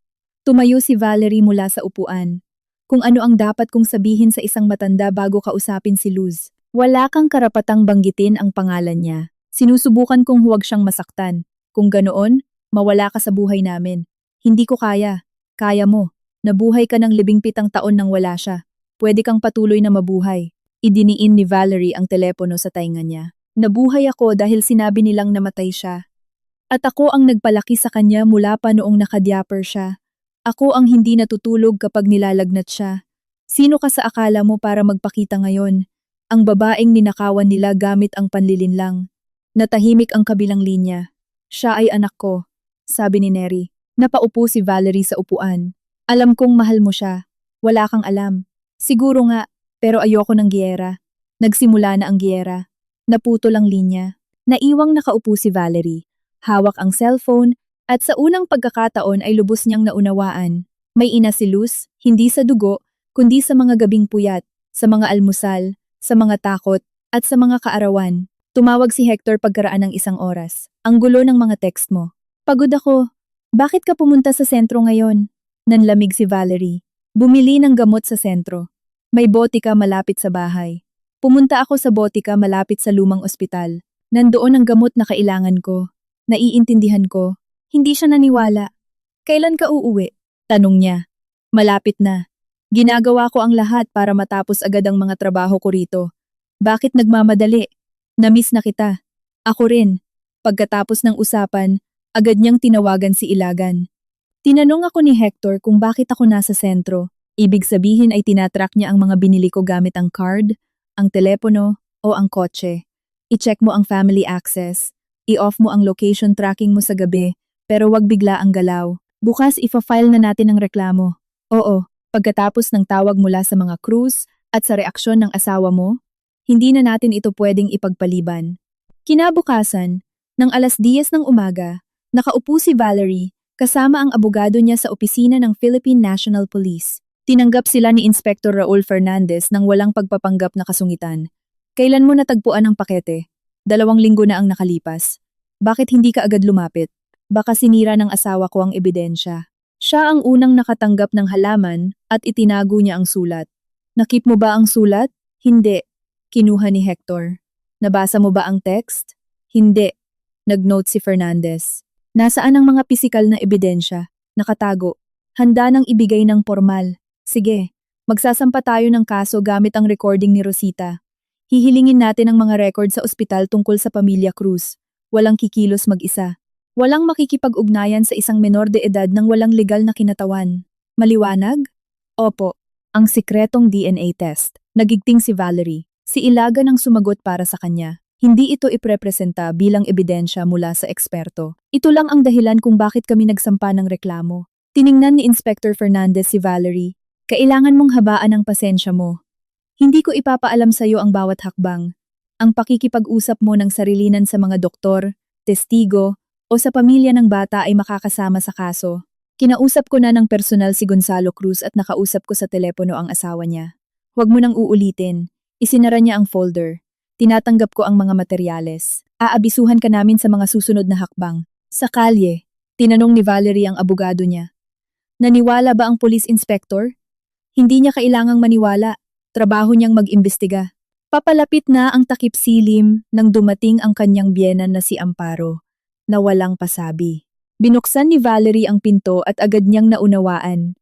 Tumayo si Valerie mula sa upuan. Kung ano ang dapat kong sabihin sa isang matanda bago kausapin si Luz. Wala kang karapatang banggitin ang pangalan niya. Sinusubukan kong huwag siyang masaktan. Kung ganoon, mawala ka sa buhay namin. Hindi ko kaya. Kaya mo. Nabuhay ka ng 17 taon nang wala siya. Pwede kang patuloy na mabuhay. Idiniin ni Valerie ang telepono sa tainga niya. Nabuhay ako dahil sinabi nilang namatay siya. At ako ang nagpalaki sa kanya mula pa noong nakadiaper siya. Ako ang hindi natutulog kapag nilalagnat siya. Sino ka sa akala mo para magpakita ngayon? Ang babaeng ninakawan nila gamit ang panlilinlang. Natahimik ang kabilang linya. Siya ay anak ko, sabi ni Neri. Napaupo si Valerie sa upuan. Alam kong mahal mo siya. Wala kang alam. Siguro nga, pero ayoko ng giyera. Nagsimula na ang giyera. Naputol ang linya. Naiwang nakaupo si Valerie. Hawak ang cellphone at sa unang pagkakataon ay lubos niyang naunawaan. May ina si Luz, hindi sa dugo, kundi sa mga gabing puyat, sa mga almusal, sa mga takot, at sa mga kaarawan. Tumawag si Hector pagkaraan ng 1 oras. Ang gulo ng mga text mo. Pagod ako. Bakit ka pumunta sa sentro ngayon? Nanlamig si Valerie. Bumili ng gamot sa sentro. May botika malapit sa bahay. Pumunta ako sa botika malapit sa lumang ospital. Nandoon ang gamot na kailangan ko. Naiintindihan ko. Hindi siya naniwala. Kailan ka uuwi? Tanong niya. Malapit na. Ginagawa ko ang lahat para matapos agad ang mga trabaho ko rito. Bakit nagmamadali? Namiss na kita. Ako rin. Pagkatapos ng usapan, agad niyang tinawagan si Ilagan. Tinanong ako ni Hector kung bakit ako nasa sentro. Ibig sabihin ay tinatrack niya ang mga binili ko gamit ang card, ang telepono, o ang kotse. I-check mo ang family access. I-off mo ang location tracking mo sa gabi, pero wag bigla ang galaw. Bukas ifa-file na natin ang reklamo. Oo, pagkatapos ng tawag mula sa mga crews at sa reaksyon ng asawa mo, hindi na natin ito pwedeng ipagpaliban. Kinabukasan, ng 10:00 ng umaga, nakaupo si Valerie kasama ang abogado niya sa opisina ng Philippine National Police. Tinanggap sila ni Inspector Raul Fernandez ng walang pagpapanggap na kasungitan. Kailan mo natagpuan ang pakete? 2 linggo na ang nakalipas. Bakit hindi ka agad lumapit? Baka sinira ng asawa ko ang ebidensya. Siya ang unang nakatanggap ng halaman at itinago niya ang sulat. Nakip mo ba ang sulat? Hindi. Kinuha ni Hector. Nabasa mo ba ang text? Hindi. Nag-note si Fernandez. Nasaan ang mga pisikal na ebidensya? Nakatago. Handa nang ibigay ng formal. Sige, magsasampa tayo ng kaso gamit ang recording ni Rosita. Hihilingin natin ang mga record sa ospital tungkol sa pamilya Cruz. Walang kikilos mag-isa. Walang makikipag-ugnayan sa isang menor de edad ng walang legal na kinatawan. Maliwanag? Opo. Ang sikretong DNA test. Nagigting si Valerie. Si Ilagan ang sumagot para sa kanya. Hindi ito iprepresenta bilang ebidensya mula sa eksperto. Ito lang ang dahilan kung bakit kami nagsampa ng reklamo. Tiningnan ni Inspector Fernandez si Valerie. Kailangan mong habaan ang pasensya mo. Hindi ko ipapaalam sa iyo ang bawat hakbang. Ang pakikipag-usap mo ng sarilinan sa mga doktor, testigo, o sa pamilya ng bata ay makakasama sa kaso. Kinausap ko na ng personal si Gonzalo Cruz at nakausap ko sa telepono ang asawa niya. Huwag mo nang uulitin. Isinara niya ang folder. Tinatanggap ko ang mga materyales. Aabisuhan ka namin sa mga susunod na hakbang. Sa kalye, tinanong ni Valerie ang abogado niya. Naniwala ba ang police inspector? Hindi niya kailangang maniwala. Trabaho niyang mag-imbestiga. Papalapit na ang takip silim nang dumating ang kanyang biyenan na si Amparo, na walang pasabi. Binuksan ni Valerie ang pinto at agad niyang naunawaan.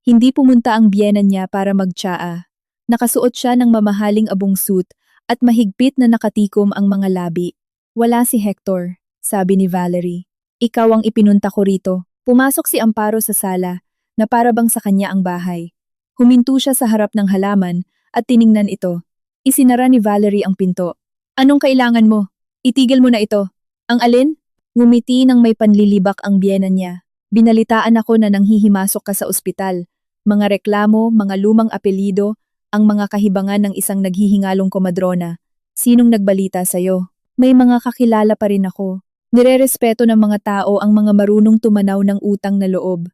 Hindi pumunta ang biyenan niya para magtsaa. Nakasuot siya ng mamahaling abong suit at mahigpit na nakatikom ang mga labi. Wala si Hector, sabi ni Valerie. Ikaw ang ipinunta ko rito. Pumasok si Amparo sa sala, na para bang sa kanya ang bahay. Huminto siya sa harap ng halaman at tiningnan ito. Isinara ni Valerie ang pinto. Anong kailangan mo? Itigil mo na ito. Ang alin? Ngumiti nang may panlilibak ang biyenan niya. Binalitaan ako na nanghihimasok ka sa ospital. Mga reklamo, mga lumang apelido, ang mga kahibangan ng isang naghihingalong komadrona. Sinong nagbalita sa'yo? May mga kakilala pa rin ako. Nirerespeto ng mga tao ang mga marunong tumanaw ng utang na loob.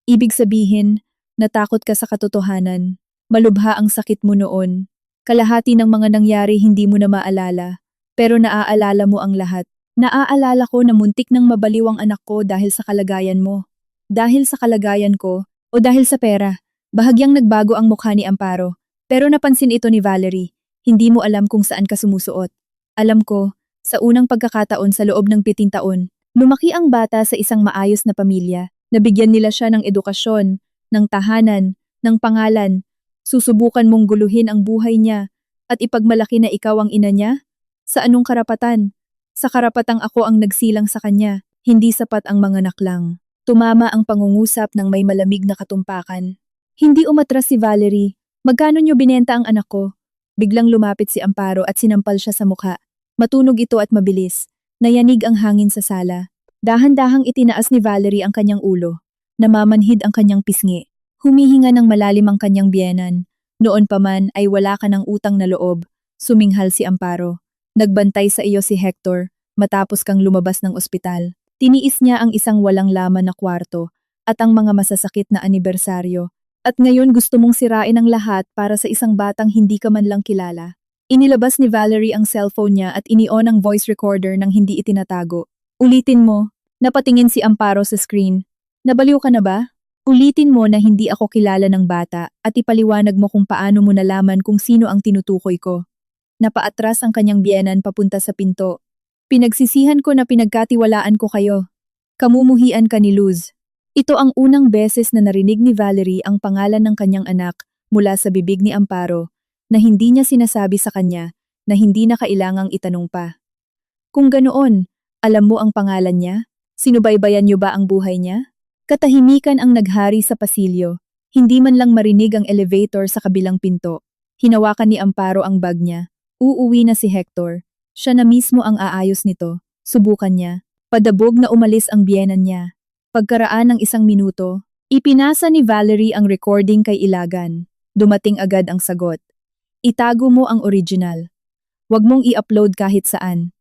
Ibig sabihin, natakot ka sa katotohanan. Malubha ang sakit mo noon. Kalahati ng mga nangyari hindi mo na maalala, pero naaalala mo ang lahat. Naaalala ko na muntik nang mabaliw ang anak ko dahil sa kalagayan mo. Dahil sa kalagayan ko, o dahil sa pera, bahagyang nagbago ang mukha ni Amparo. Pero napansin ito ni Valerie, hindi mo alam kung saan ka sumusuot. Alam ko, sa unang pagkakataon sa loob ng 7 taon, lumaki ang bata sa isang maayos na pamilya. Nabigyan nila siya ng edukasyon, ng tahanan, ng pangalan. Susubukan mong guluhin ang buhay niya at ipagmalaki na ikaw ang ina niya? Sa anong karapatan? Sa karapatang ako ang nagsilang sa kanya, hindi sapat ang mga naklang. Tumama ang pangungusap ng may malamig na katumpakan. Hindi umatras si Valerie. Magkano niyo binenta ang anak ko? Biglang lumapit si Amparo at sinampal siya sa mukha. Matunog ito at mabilis. Nayanig ang hangin sa sala. Dahan-dahang itinaas ni Valerie ang kanyang ulo. Namamanhid ang kanyang pisngi. Humihinga ng malalim ang kanyang biyenan. Noon pa man ay wala ka ng utang na loob. Suminghal si Amparo. Nagbantay sa iyo si Hector, matapos kang lumabas ng ospital. Tiniis niya ang isang walang laman na kwarto at ang mga masasakit na anibersaryo. At ngayon gusto mong sirain ang lahat para sa isang batang hindi ka man lang kilala. Inilabas ni Valerie ang cellphone niya at ini-on ang voice recorder nang hindi itinatago. Ulitin mo, napatingin si Amparo sa screen. Nabaliw ka na ba? Ulitin mo na hindi ako kilala ng bata at ipaliwanag mo kung paano mo nalaman kung sino ang tinutukoy ko. Napaatras ang kanyang biyenan papunta sa pinto. Pinagsisihan ko na pinagkatiwalaan ko kayo. Kamumuhian ka ni Luz. Ito ang unang beses na narinig ni Valerie ang pangalan ng kanyang anak mula sa bibig ni Amparo na hindi niya sinasabi sa kanya na hindi na kailangang itanong pa. Kung ganoon, alam mo ang pangalan niya? Sinubaybayan niyo ba ang buhay niya? Katahimikan ang naghari sa pasilyo. Hindi man lang marinig ang elevator sa kabilang pinto. Hinawakan ni Amparo ang bag niya. Uuwi na si Hector. Siya na mismo ang aayos nito. Subukan niya. Padabog na umalis ang biyenan niya. Pagkaraan ng 1 minuto, ipinasa ni Valerie ang recording kay Ilagan. Dumating agad ang sagot. Itago mo ang original. Huwag mong i-upload kahit saan.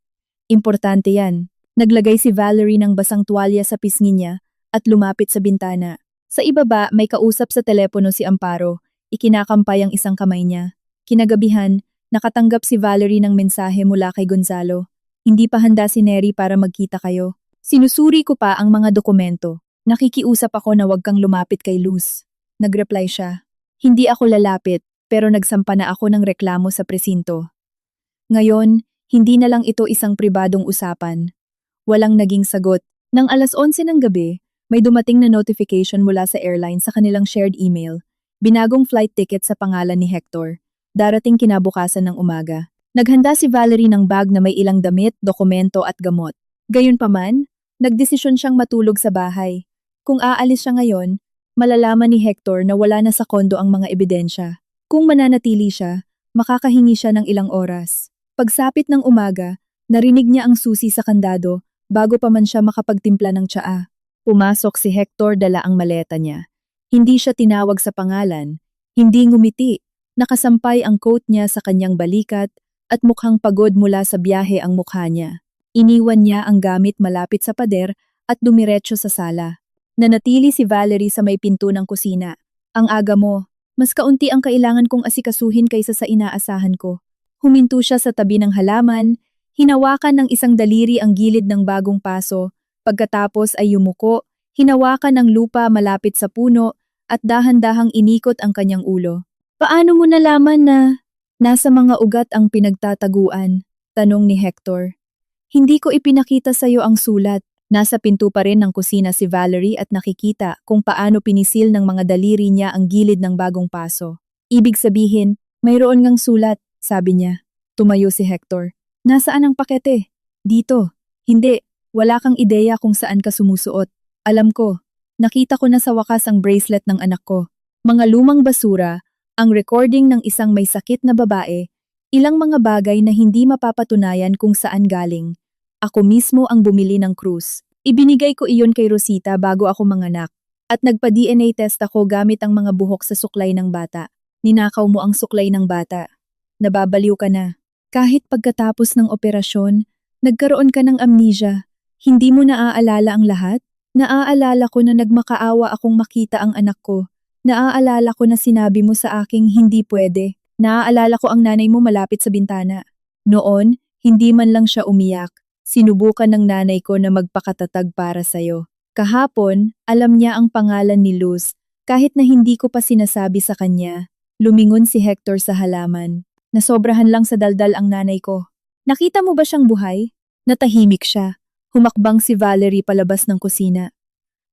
Importante yan. Naglagay si Valerie ng basang tuwalya sa pisngi niya at lumapit sa bintana. Sa ibaba may kausap sa telepono si Amparo. Ikinakampay ang isang kamay niya. Kinagabihan, nakatanggap si Valerie ng mensahe mula kay Gonzalo. Hindi pa handa si Neri para magkita kayo. Sinusuri ko pa ang mga dokumento. Nakikiusap ako na huwag kang lumapit kay Luz. Nagreply siya. Hindi ako lalapit, pero nagsampa na ako ng reklamo sa presinto. Ngayon, hindi na lang ito isang pribadong usapan. Walang naging sagot. Nang 11:00 ng gabi, may dumating na notification mula sa airline sa kanilang shared email. Binagong flight ticket sa pangalan ni Hector. Darating kinabukasan ng umaga. Naghanda si Valerie ng bag na may ilang damit, dokumento at gamot. Gayunpaman, nagdesisyon siyang matulog sa bahay. Kung aalis siya ngayon, malalaman ni Hector na wala na sa kondo ang mga ebidensya. Kung mananatili siya, makakahingi siya ng ilang oras. Pagsapit ng umaga, narinig niya ang susi sa kandado bago pa man siya makapagtimpla ng tsaa. Pumasok si Hector, dala ang maleta niya. Hindi siya tinawag sa pangalan, hindi ngumiti. Nakasampay ang coat niya sa kanyang balikat at mukhang pagod mula sa biyahe ang mukha niya. Iniwan niya ang gamit malapit sa pader at dumiretso sa sala. Nanatili si Valerie sa may pinto ng kusina. Ang aga mo, mas kaunti ang kailangan kong asikasuhin kaysa sa inaasahan ko. Huminto siya sa tabi ng halaman, hinawakan ng isang daliri ang gilid ng bagong paso, pagkatapos ay yumuko, hinawakan ng lupa malapit sa puno at dahan-dahang inikot ang kanyang ulo. Paano mo nalaman na nasa mga ugat ang pinagtataguan? Tanong ni Hector. Hindi ko ipinakita sa iyo ang sulat. Nasa pinto pa rin ng kusina si Valerie at nakikita kung paano pinisil ng mga daliri niya ang gilid ng bagong paso. Ibig sabihin, mayroon ngang sulat, sabi niya. Tumayo si Hector. Nasaan ang pakete? Dito. Hindi, wala kang ideya kung saan ka sumusuot. Alam ko, nakita ko na sa wakas ang bracelet ng anak ko. Mga lumang basura, ang recording ng isang may sakit na babae, ilang mga bagay na hindi mapapatunayan kung saan galing. Ako mismo ang bumili ng krus. Ibinigay ko iyon kay Rosita bago ako manganak. At nagpa-DNA test ako gamit ang mga buhok sa suklay ng bata. Ninakaw mo ang suklay ng bata. Nababaliw ka na. Kahit pagkatapos ng operasyon, nagkaroon ka ng amnesia. Hindi mo naaalala ang lahat? Naaalala ko na nagmakaawa akong makita ang anak ko. Naaalala ko na sinabi mo sa aking hindi pwede. Naaalala ko ang nanay mo malapit sa bintana. Noon, hindi man lang siya umiyak. Sinubukan ng nanay ko na magpakatatag para sa'yo. Kahapon, alam niya ang pangalan ni Luz. Kahit na hindi ko pa sinasabi sa kanya, lumingon si Hector sa halaman. Nasobrahan lang sa daldal ang nanay ko. Nakita mo ba siyang buhay? Natahimik siya. Humakbang si Valerie palabas ng kusina.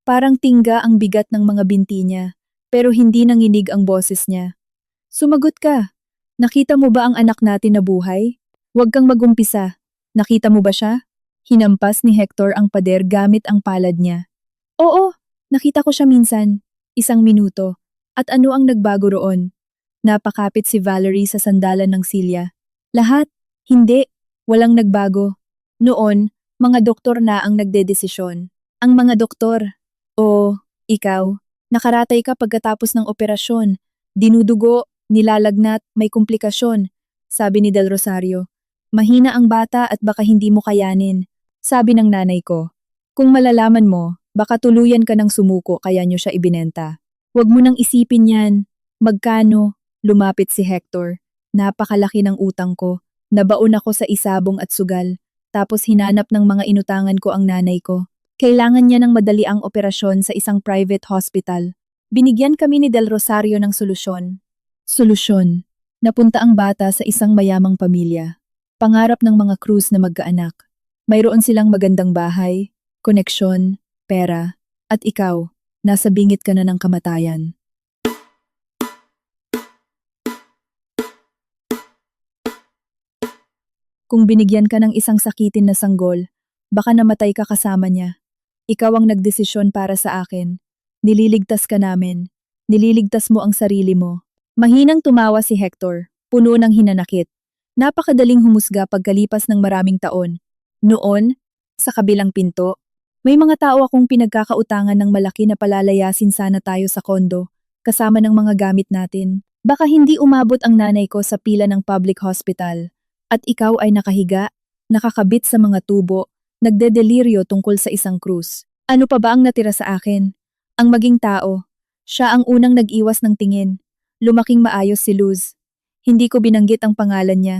Parang tingga ang bigat ng mga binti niya, pero hindi nanginig ang boses niya. Sumagot ka. Nakita mo ba ang anak natin na buhay? Huwag kang magumpisa. Nakita mo ba siya? Hinampas ni Hector ang pader gamit ang palad niya. Oo, nakita ko siya minsan. 1 minuto. At ano ang nagbago roon? Napakapit si Valerie sa sandalan ng silya. Lahat? Hindi. Walang nagbago. Noon, mga doktor na ang nagdedesisyon. Ang mga doktor. O, ikaw, nakaratay ka pagkatapos ng operasyon. Dinudugo, nilalagnat, may komplikasyon. Sabi ni Del Rosario. Mahina ang bata at baka hindi mo kayanin. Sabi ng nanay ko. Kung malalaman mo, baka tuluyan ka ng sumuko kaya nyo siya ibinenta. Huwag mo nang isipin yan. Magkano? Lumapit si Hector. Napakalaki ng utang ko. Nabaon ako sa isabong at sugal. Tapos hinanap ng mga inutangan ko ang nanay ko. Kailangan niya ng madaliang operasyon sa isang private hospital. Binigyan kami ni Del Rosario ng solusyon. Solusyon. Napunta ang bata sa isang mayamang pamilya. Pangarap ng mga Cruz na magkaanak. Mayroon silang magandang bahay, koneksyon, pera, at ikaw, nasa bingit ka na ng kamatayan. Kung binigyan ka ng isang sakitin na sanggol, baka namatay ka kasama niya. Ikaw ang nagdesisyon para sa akin. Nililigtas ka namin. Nililigtas mo ang sarili mo. Mahinang tumawa si Hector, puno ng hinanakit. Napakadaling humusga pagkalipas ng maraming taon. Noon, sa kabilang pinto, may mga tao akong pinagkakautangan ng malaki na palalayasin sana tayo sa kondo, kasama ng mga gamit natin. Baka hindi umabot ang nanay ko sa pila ng public hospital. At ikaw ay nakahiga, nakakabit sa mga tubo, nagdedeliryo tungkol sa isang krus. Ano pa ba ang natira sa akin? Ang maging tao. Siya ang unang nag-iwas ng tingin. Lumaking maayos si Luz. Hindi ko binanggit ang pangalan niya.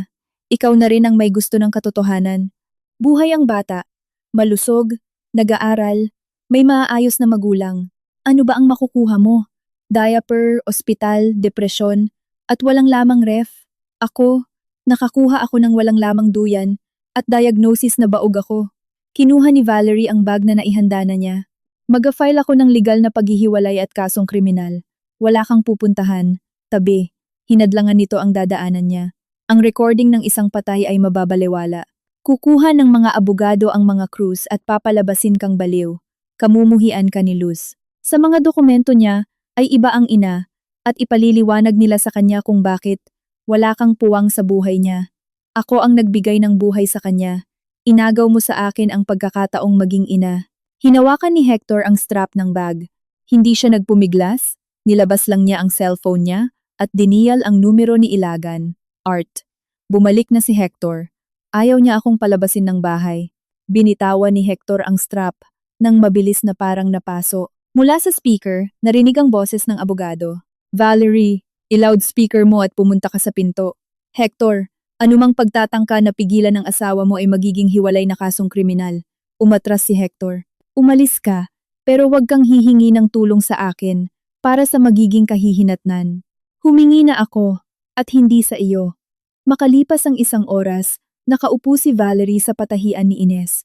Ikaw na rin ang may gusto ng katotohanan. Buhay ang bata. Malusog, nag-aaral, may maayos na magulang. Ano ba ang makukuha mo? Diaper, ospital, depresyon, at walang lamang ref. Ako, nakakuha ako ng walang lamang duyan at diagnosis na baog ako. Kinuha ni Valerie ang bag na naihanda na niya. Mag-file ako ng legal na paghihiwalay at kasong kriminal. Wala kang pupuntahan. Tabi. Hinadlangan nito ang dadaanan niya. Ang recording ng isang patay ay mababaliwala. Kukuha ng mga abogado ang mga Cruz at papalabasin kang baliw. Kamumuhian ka ni Luz. Sa mga dokumento niya ay iba ang ina at ipaliliwanag nila sa kanya kung bakit wala kang puwang sa buhay niya. Ako ang nagbigay ng buhay sa kanya. Inagaw mo sa akin ang pagkakataong maging ina. Hinawakan ni Hector ang strap ng bag. Hindi siya nagpumiglas, nilabas lang niya ang cellphone niya at diniyal ang numero ni Ilagan. Art. Bumalik na si Hector. Ayaw niya akong palabasin ng bahay. Binitawan ni Hector ang strap nang mabilis na parang napaso. Mula sa speaker, narinig ang boses ng abogado. Valerie, i-loudspeaker mo at pumunta ka sa pinto. Hector, anumang pagtatangka na pigilan ng asawa mo ay magiging hiwalay na kasong kriminal. Umatras si Hector. Umalis ka, pero wag kang hihingi ng tulong sa akin para sa magiging kahihinatnan. Humingi na ako at hindi sa iyo. Makalipas ang 1 oras, nakaupo si Valerie sa patahian ni Ines.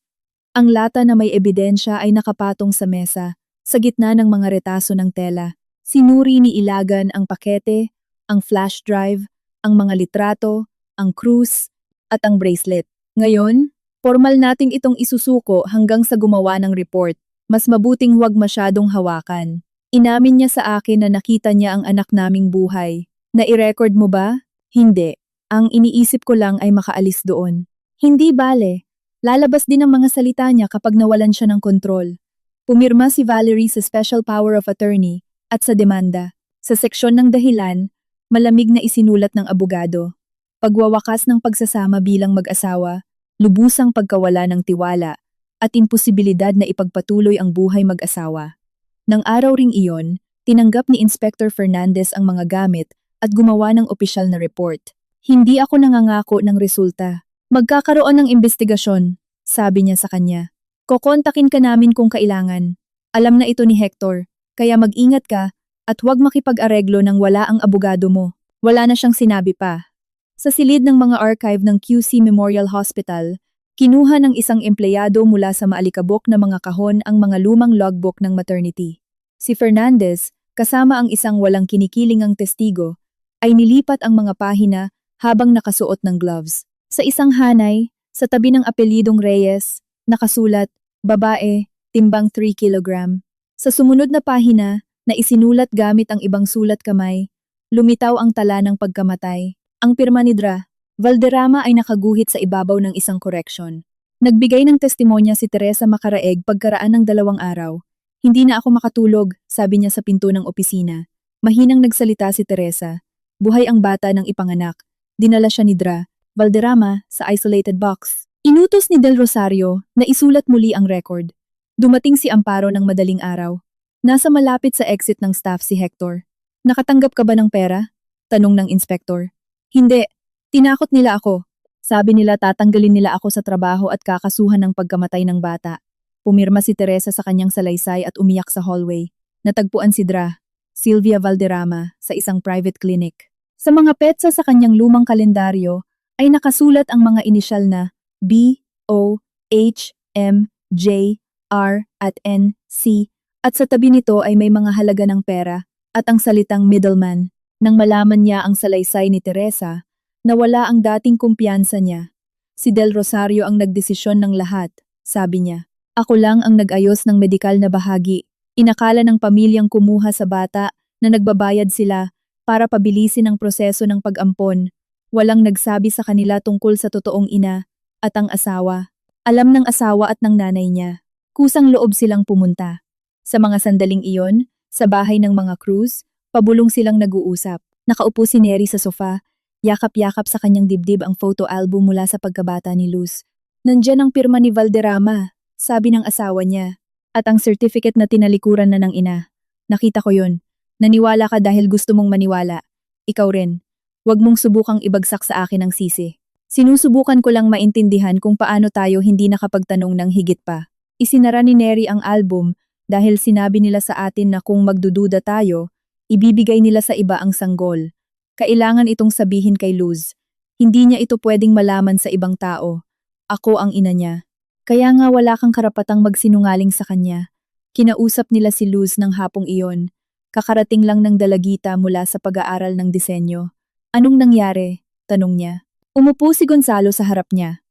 Ang lata na may ebidensya ay nakapatong sa mesa, sa gitna ng mga retaso ng tela. Sinuri ni Ilagan ang pakete, ang flash drive, ang mga litrato, ang krus, at ang bracelet. Ngayon, formal nating itong isusuko hanggang sa gumawa ng report. Mas mabuting huwag masyadong hawakan. Inamin niya sa akin na nakita niya ang anak naming buhay. Na-i-record mo ba? Hindi. Ang iniisip ko lang ay makaalis doon. Hindi bale. Lalabas din ang mga salita niya kapag nawalan siya ng kontrol. Pumirma si Valerie sa Special Power of Attorney at sa demanda. Sa seksyon ng dahilan, malamig na isinulat ng abogado. Pagwawakas ng pagsasama bilang mag-asawa, lubusang pagkawala ng tiwala, at imposibilidad na ipagpatuloy ang buhay mag-asawa. Nang araw ring iyon, tinanggap ni Inspector Fernandez ang mga gamit at gumawa ng opisyal na report. Hindi ako nangangako ng resulta. Magkakaroon ng investigasyon, sabi niya sa kanya. Kokontakin ka namin kung kailangan. Alam na ito ni Hector, kaya mag-ingat ka at huwag makipag-areglo nang wala ang abogado mo. Wala na siyang sinabi pa. Sa silid ng mga archive ng QC Memorial Hospital, kinuha ng isang empleyado mula sa maalikabok na mga kahon ang mga lumang logbook ng maternity. Si Fernandez, kasama ang isang walang kinikilingang testigo, ay nilipat ang mga pahina habang nakasuot ng gloves. Sa isang hanay, sa tabi ng apelyidong Reyes, nakasulat, babae, timbang 3 kilogram. Sa sumunod na pahina, na isinulat gamit ang ibang sulat kamay, lumitaw ang tala ng pagkamatay. Ang pirma ni Dra. Valderrama ay nakaguhit sa ibabaw ng isang koreksyon. Nagbigay ng testimonya si Teresa Macaraeg pagkaraan ng 2 araw. Hindi na ako makatulog, sabi niya sa pinto ng opisina. Mahinang nagsalita si Teresa. Buhay ang bata ng ipanganak. Dinala siya ni Dra. Valderrama sa isolated box. Inutos ni Del Rosario na isulat muli ang record. Dumating si Amparo ng madaling araw. Nasa malapit sa exit ng staff si Hector. Nakatanggap ka ba ng pera? Tanong ng inspektor. Hindi. Tinakot nila ako. Sabi nila tatanggalin nila ako sa trabaho at kakasuhan ng pagkamatay ng bata. Pumirma si Teresa sa kanyang salaysay at umiyak sa hallway. Natagpuan si Dra. Sylvia Valderrama sa isang private clinic. Sa mga petsa sa kanyang lumang kalendaryo ay nakasulat ang mga inisyal na B, O, H, M, J, R at N, C at sa tabi nito ay may mga halaga ng pera at ang salitang middleman. Nang malaman niya ang salaysay ni Teresa, nawala ang dating kumpiyansa niya. Si Del Rosario ang nagdesisyon ng lahat, sabi niya. Ako lang ang nag-ayos ng medikal na bahagi. Inakala ng pamilyang kumuha sa bata na nagbabayad sila para pabilisin ang proseso ng pag-ampon. Walang nagsabi sa kanila tungkol sa totoong ina at ang asawa. Alam ng asawa at ng nanay niya. Kusang loob silang pumunta. Sa mga sandaling iyon, sa bahay ng mga Cruz, pabulong silang nag-uusap. Nakaupo si Neri sa sofa, yakap-yakap sa kanyang dibdib ang photo album mula sa pagkabata ni Luz. Nandiyan ang pirma ni Valderrama, sabi ng asawa niya, at ang certificate na tinalikuran na ng ina. Nakita ko yun. Naniwala ka dahil gusto mong maniwala. Ikaw rin. Huwag mong subukang ibagsak sa akin ang sisi. Sinusubukan ko lang maintindihan kung paano tayo hindi nakapagtanong ng higit pa. Isinara ni Neri ang album dahil sinabi nila sa atin na kung magdududa tayo, ibibigay nila sa iba ang sanggol. Kailangan itong sabihin kay Luz. Hindi niya ito pwedeng malaman sa ibang tao. Ako ang ina niya. Kaya nga wala kang karapatang magsinungaling sa kanya. Kinausap nila si Luz ng hapong iyon. Kakarating lang ng dalagita mula sa pag-aaral ng disenyo. Anong nangyari? Tanong niya. Umupo si Gonzalo sa harap niya.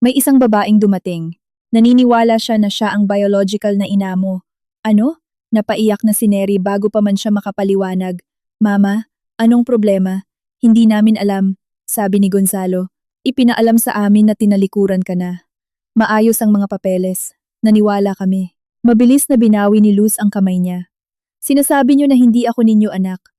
May isang babaeng dumating. Naniniwala siya na siya ang biological na ina mo. Ano? Napaiyak na si Neri bago pa man siya makapaliwanag. Mama, anong problema? Hindi namin alam, sabi ni Gonzalo. Ipinaalam sa amin na tinalikuran ka na. Maayos ang mga papeles. Naniwala kami. Mabilis na binawi ni Luz ang kamay niya. Sinasabi niyo na hindi ako ninyo anak.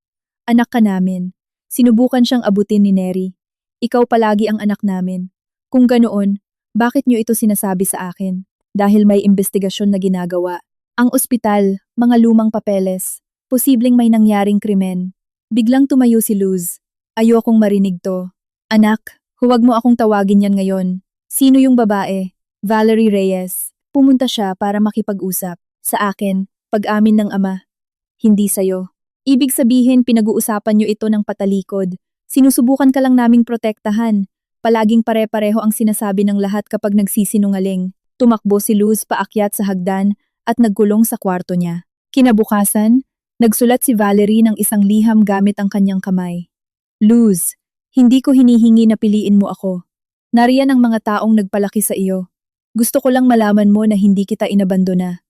Anak ka namin. Sinubukan siyang abutin ni Neri. Ikaw palagi ang anak namin. Kung ganoon, bakit niyo ito sinasabi sa akin? Dahil may investigasyon na ginagawa. Ang ospital, mga lumang papeles, posibleng may nangyaring krimen. Biglang tumayo si Luz. Ayokong marinig to. Anak, huwag mo akong tawagin yan ngayon. Sino yung babae? Valerie Reyes. Pumunta siya para makipag-usap. Sa akin, pag-amin ng ama. Hindi sa'yo. Ibig sabihin pinag-uusapan niyo ito ng patalikod. Sinusubukan ka lang naming protektahan. Palaging pare-pareho ang sinasabi ng lahat kapag nagsisinungaling. Tumakbo si Luz paakyat sa hagdan at nagkulong sa kwarto niya. Kinabukasan, nagsulat si Valerie ng isang liham gamit ang kanyang kamay. Luz, hindi ko hinihingi na piliin mo ako. Nariyan ang mga taong nagpalaki sa iyo. Gusto ko lang malaman mo na hindi kita inabandona.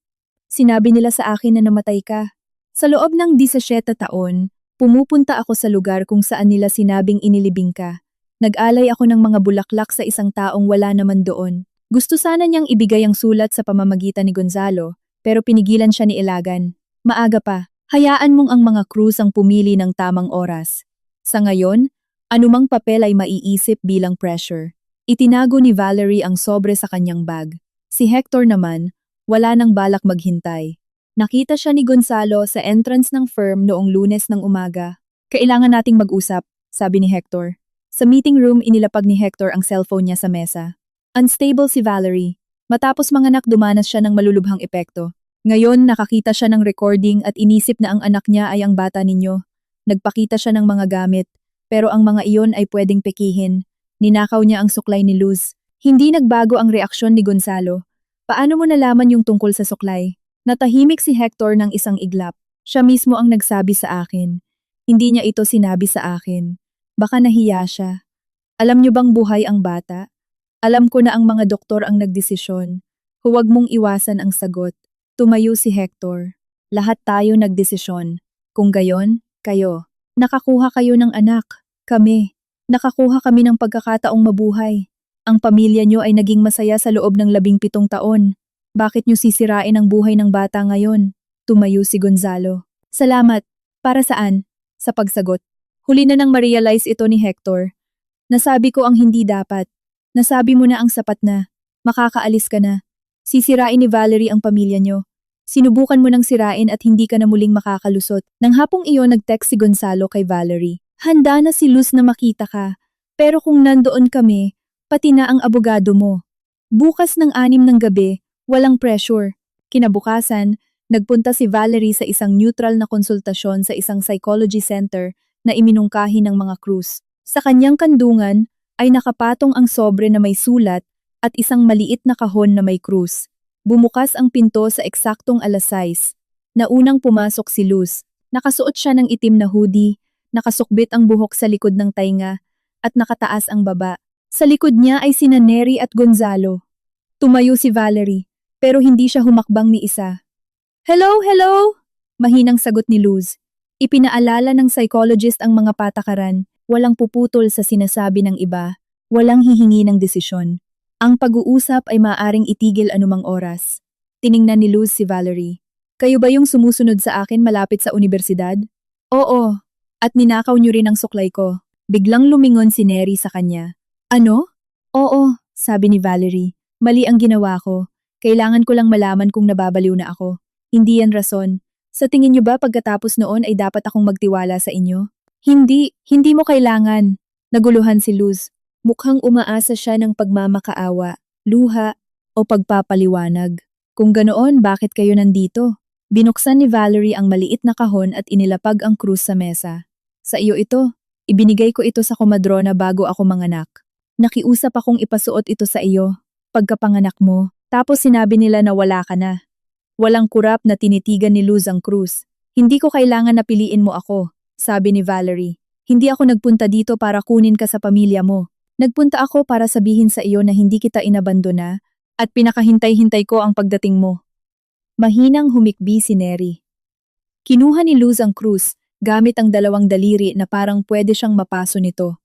Sinabi nila sa akin na namatay ka. Sa loob ng 17 taon, pumupunta ako sa lugar kung saan nila sinabing inilibing ka. Nag-alay ako ng mga bulaklak sa isang taong wala naman doon. Gusto sana niyang ibigay ang sulat sa pamamagitan ni Gonzalo, pero pinigilan siya ni Ilagan. Maaga pa, hayaan mong ang mga Cruz ang pumili ng tamang oras. Sa ngayon, anumang papel ay maiisip bilang pressure. Itinago ni Valerie ang sobre sa kanyang bag. Si Hector naman, wala nang balak maghintay. Nakita siya ni Gonzalo sa entrance ng firm noong Lunes ng umaga. Kailangan nating mag-usap, sabi ni Hector. Sa meeting room inilapag ni Hector ang cellphone niya sa mesa. Unstable si Valerie. Matapos manganak dumanas siya ng malulubhang epekto. Ngayon nakakita siya ng recording at inisip na ang anak niya ay ang bata ninyo. Nagpakita siya ng mga gamit, pero ang mga iyon ay pwedeng pekihin. Ninakaw niya ang suklay ni Luz. Hindi nagbago ang reaksyon ni Gonzalo. Paano mo nalaman yung tungkol sa suklay? Natahimik si Hector ng isang iglap. Siya mismo ang nagsabi sa akin. Hindi niya ito sinabi sa akin. Baka nahiya siya. Alam niyo bang buhay ang bata? Alam ko na ang mga doktor ang nagdesisyon. Huwag mong iwasan ang sagot. Tumayo si Hector. Lahat tayo nagdesisyon. Kung gayon, kayo. Nakakuha kayo ng anak. Kami. Nakakuha kami ng pagkakataong mabuhay. Ang pamilya niyo ay naging masaya sa loob ng 17 taon. Bakit niyo sisirain ang buhay ng bata ngayon? Tumayo si Gonzalo. Salamat. Para saan? Sa pagsagot. Huli na nang ma-realize ito ni Hector. Nasabi ko ang hindi dapat. Nasabi mo na ang sapat na. Makakaalis ka na. Sisirain ni Valerie ang pamilya niyo. Sinubukan mo nang sirain at hindi ka na muling makakalusot. Nang hapong iyon nag-text si Gonzalo kay Valerie. Handa na si Luz na makita ka. Pero kung nandoon kami, pati na ang abogado mo. Bukas ng 6 ng gabi, walang pressure. Kinabukasan, nagpunta si Valerie sa isang neutral na konsultasyon sa isang psychology center na iminungkahi ng mga krus. Sa kanyang kandungan ay nakapatong ang sobre na may sulat at isang maliit na kahon na may krus. Bumukas ang pinto sa eksaktong 6:00. Naunang pumasok si Luz. Nakasuot siya ng itim na hoodie, nakasukbit ang buhok sa likod ng tainga, at nakataas ang baba. Sa likod niya ay sina Neri at Gonzalo. Tumayo si Valerie, pero hindi siya humakbang ni isa. Hello, hello! Mahinang sagot ni Luz. Ipinaalala ng psychologist ang mga patakaran, walang puputol sa sinasabi ng iba, walang hihingi ng desisyon. Ang pag-uusap ay maaaring itigil anumang oras. Tiningnan ni Luz si Valerie. Kayo ba yung sumusunod sa akin malapit sa universidad? Oo, at ninakaw niyo rin ang suklay ko. Biglang lumingon si Neri sa kanya. Ano? Oo, sabi ni Valerie. Mali ang ginawa ko. Kailangan ko lang malaman kung nababaliw na ako. Hindi yan rason. Sa tingin niyo ba pagkatapos noon ay dapat akong magtiwala sa inyo? Hindi mo kailangan. Naguluhan si Luz. Mukhang umaasa siya ng pagmamakaawa, luha, o pagpapaliwanag. Kung ganoon, bakit kayo nandito? Binuksan ni Valerie ang maliit na kahon at inilapag ang krus sa mesa. Sa iyo ito. Ibinigay ko ito sa komadrona bago ako manganak. Nakiusap akong ipasuot ito sa iyo, pagkapanganak mo, tapos sinabi nila na wala ka na. Walang kurap na tinitigan ni Luz ang krus. Hindi ko kailangan na piliin mo ako, sabi ni Valerie. Hindi ako nagpunta dito para kunin ka sa pamilya mo. Nagpunta ako para sabihin sa iyo na hindi kita inabandona at pinakahintay-hintay ko ang pagdating mo. Mahinang humikbi si Neri. Kinuha ni Luz ang krus gamit ang 2 daliri na parang pwede siyang mapaso nito.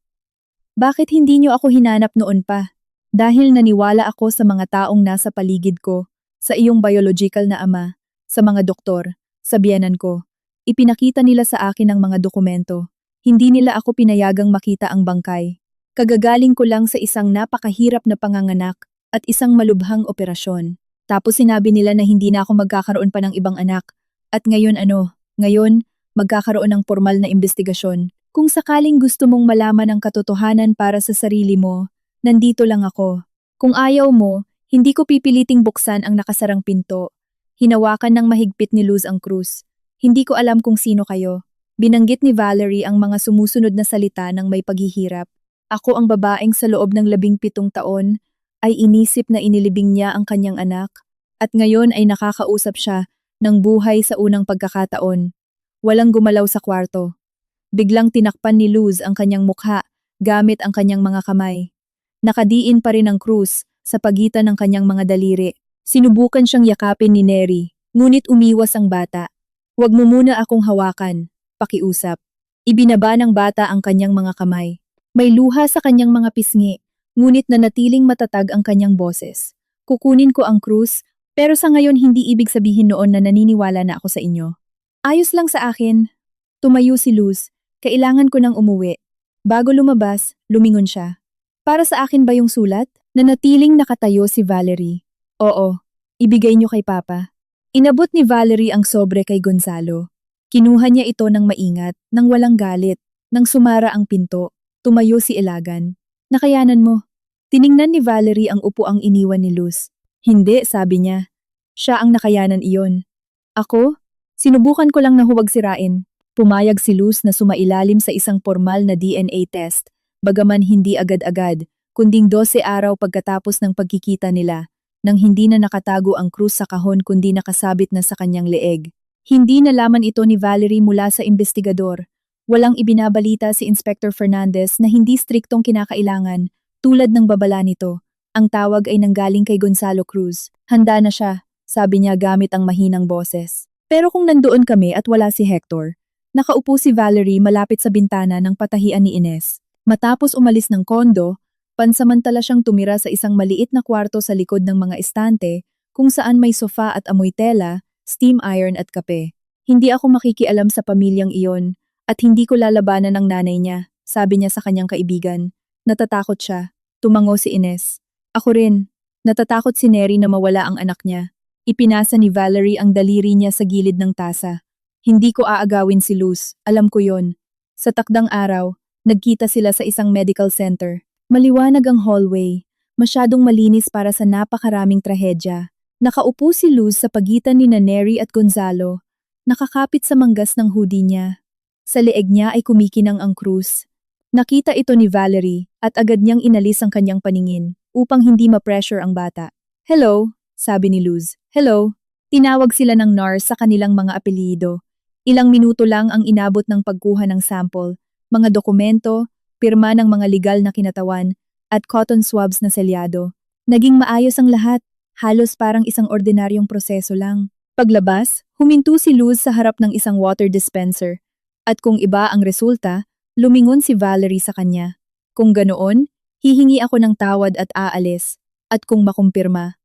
Bakit hindi niyo ako hinanap noon pa? Dahil naniwala ako sa mga taong nasa paligid ko, sa iyong biological na ama, sa mga doktor, sa biyenan ko. Ipinakita nila sa akin ang mga dokumento. Hindi nila ako pinayagang makita ang bangkay. Kagagaling ko lang sa isang napakahirap na panganganak at isang malubhang operasyon. Tapos sinabi nila na hindi na ako magkakaroon pa ng ibang anak. At ngayon ano? Ngayon, magkakaroon ng formal na investigasyon. Kung sakaling gusto mong malaman ang katotohanan para sa sarili mo, nandito lang ako. Kung ayaw mo, hindi ko pipiliting buksan ang nakasarang pinto. Hinawakan ng mahigpit ni Luz ang krus. Hindi ko alam kung sino kayo. Binanggit ni Valerie ang mga sumusunod na salita ng may paghihirap. Ako ang babaeng sa loob ng 17 taon ay inisip na inilibing niya ang kanyang anak at ngayon ay nakakausap siya ng buhay sa unang pagkakataon. Walang gumalaw sa kwarto. Biglang tinakpan ni Luz ang kanyang mukha gamit ang kanyang mga kamay. Nakadiin pa rin ang krus sa pagitan ng kanyang mga daliri. Sinubukan siyang yakapin ni Neri, ngunit umiwas ang bata. Huwag mo muna akong hawakan, pakiusap. Ibinaba ng bata ang kanyang mga kamay. May luha sa kanyang mga pisngi, ngunit nanatiling matatag ang kanyang boses. Kukunin ko ang krus, pero sa ngayon hindi ibig sabihin noon na naniniwala na ako sa inyo. Ayos lang sa akin. Tumayo si Luz. Kailangan ko nang umuwi. Bago lumabas, lumingon siya. Para sa akin ba yung sulat? Nanatiling nakatayo si Valerie. Oo, ibigay niyo kay Papa. Inabot ni Valerie ang sobre kay Gonzalo. Kinuha niya ito ng maingat, nang walang galit. Nang sumara ang pinto, tumayo si Ilagan. Nakayanan mo. Tiningnan ni Valerie ang upuang iniwan ni Luz. Hindi, sabi niya. Siya ang nakayanan iyon. Ako? Sinubukan ko lang na huwag sirain. Pumayag si Luz na sumailalim sa isang formal na DNA test, bagaman hindi agad-agad, kunding 12 araw pagkatapos ng pagkikita nila, nang hindi na nakatago ang krus sa kahon kundi nakasabit na sa kanyang leeg. Hindi nalaman ito ni Valerie mula sa investigador. Walang ibinabalita si Inspector Fernandez na hindi striktong kinakailangan, tulad ng babala nito. Ang tawag ay nanggaling kay Gonzalo Cruz. Handa na siya, sabi niya gamit ang mahinang boses. Pero kung nandoon kami at wala si Hector, nakaupo si Valerie malapit sa bintana ng patahian ni Ines. Matapos umalis ng kondo, pansamantala siyang tumira sa isang maliit na kwarto sa likod ng mga estante kung saan may sofa at amoy tela, steam iron at kape. Hindi ako makikialam sa pamilyang iyon at hindi ko lalabanan ang nanay niya, sabi niya sa kanyang kaibigan. Natatakot siya. Tumango si Ines. Ako rin. Natatakot si Neri na mawala ang anak niya. Ipinasa ni Valerie ang daliri niya sa gilid ng tasa. Hindi ko aagawin si Luz, alam ko yon. Sa takdang araw, nagkita sila sa isang medical center. Maliwanag ang hallway, masyadong malinis para sa napakaraming trahedya. Nakaupo si Luz sa pagitan ni Neri at Gonzalo, nakakapit sa manggas ng hoodie niya. Sa leeg niya ay kumikinang ang krus. Nakita ito ni Valerie at agad niyang inalis ang kanyang paningin upang hindi ma-pressure ang bata. Hello, sabi ni Luz. Hello. Tinawag sila ng nurse sa kanilang mga apelyido. Ilang minuto lang ang inabot ng pagkuha ng sample, mga dokumento, pirma ng mga legal na kinatawan, at cotton swabs na selyado. Naging maayos ang lahat, halos parang isang ordinaryong proseso lang. Paglabas, huminto si Luz sa harap ng isang water dispenser. At kung iba ang resulta, lumingon si Valerie sa kanya. Kung ganoon, hihingi ako ng tawad at aalis. At kung makumpirma,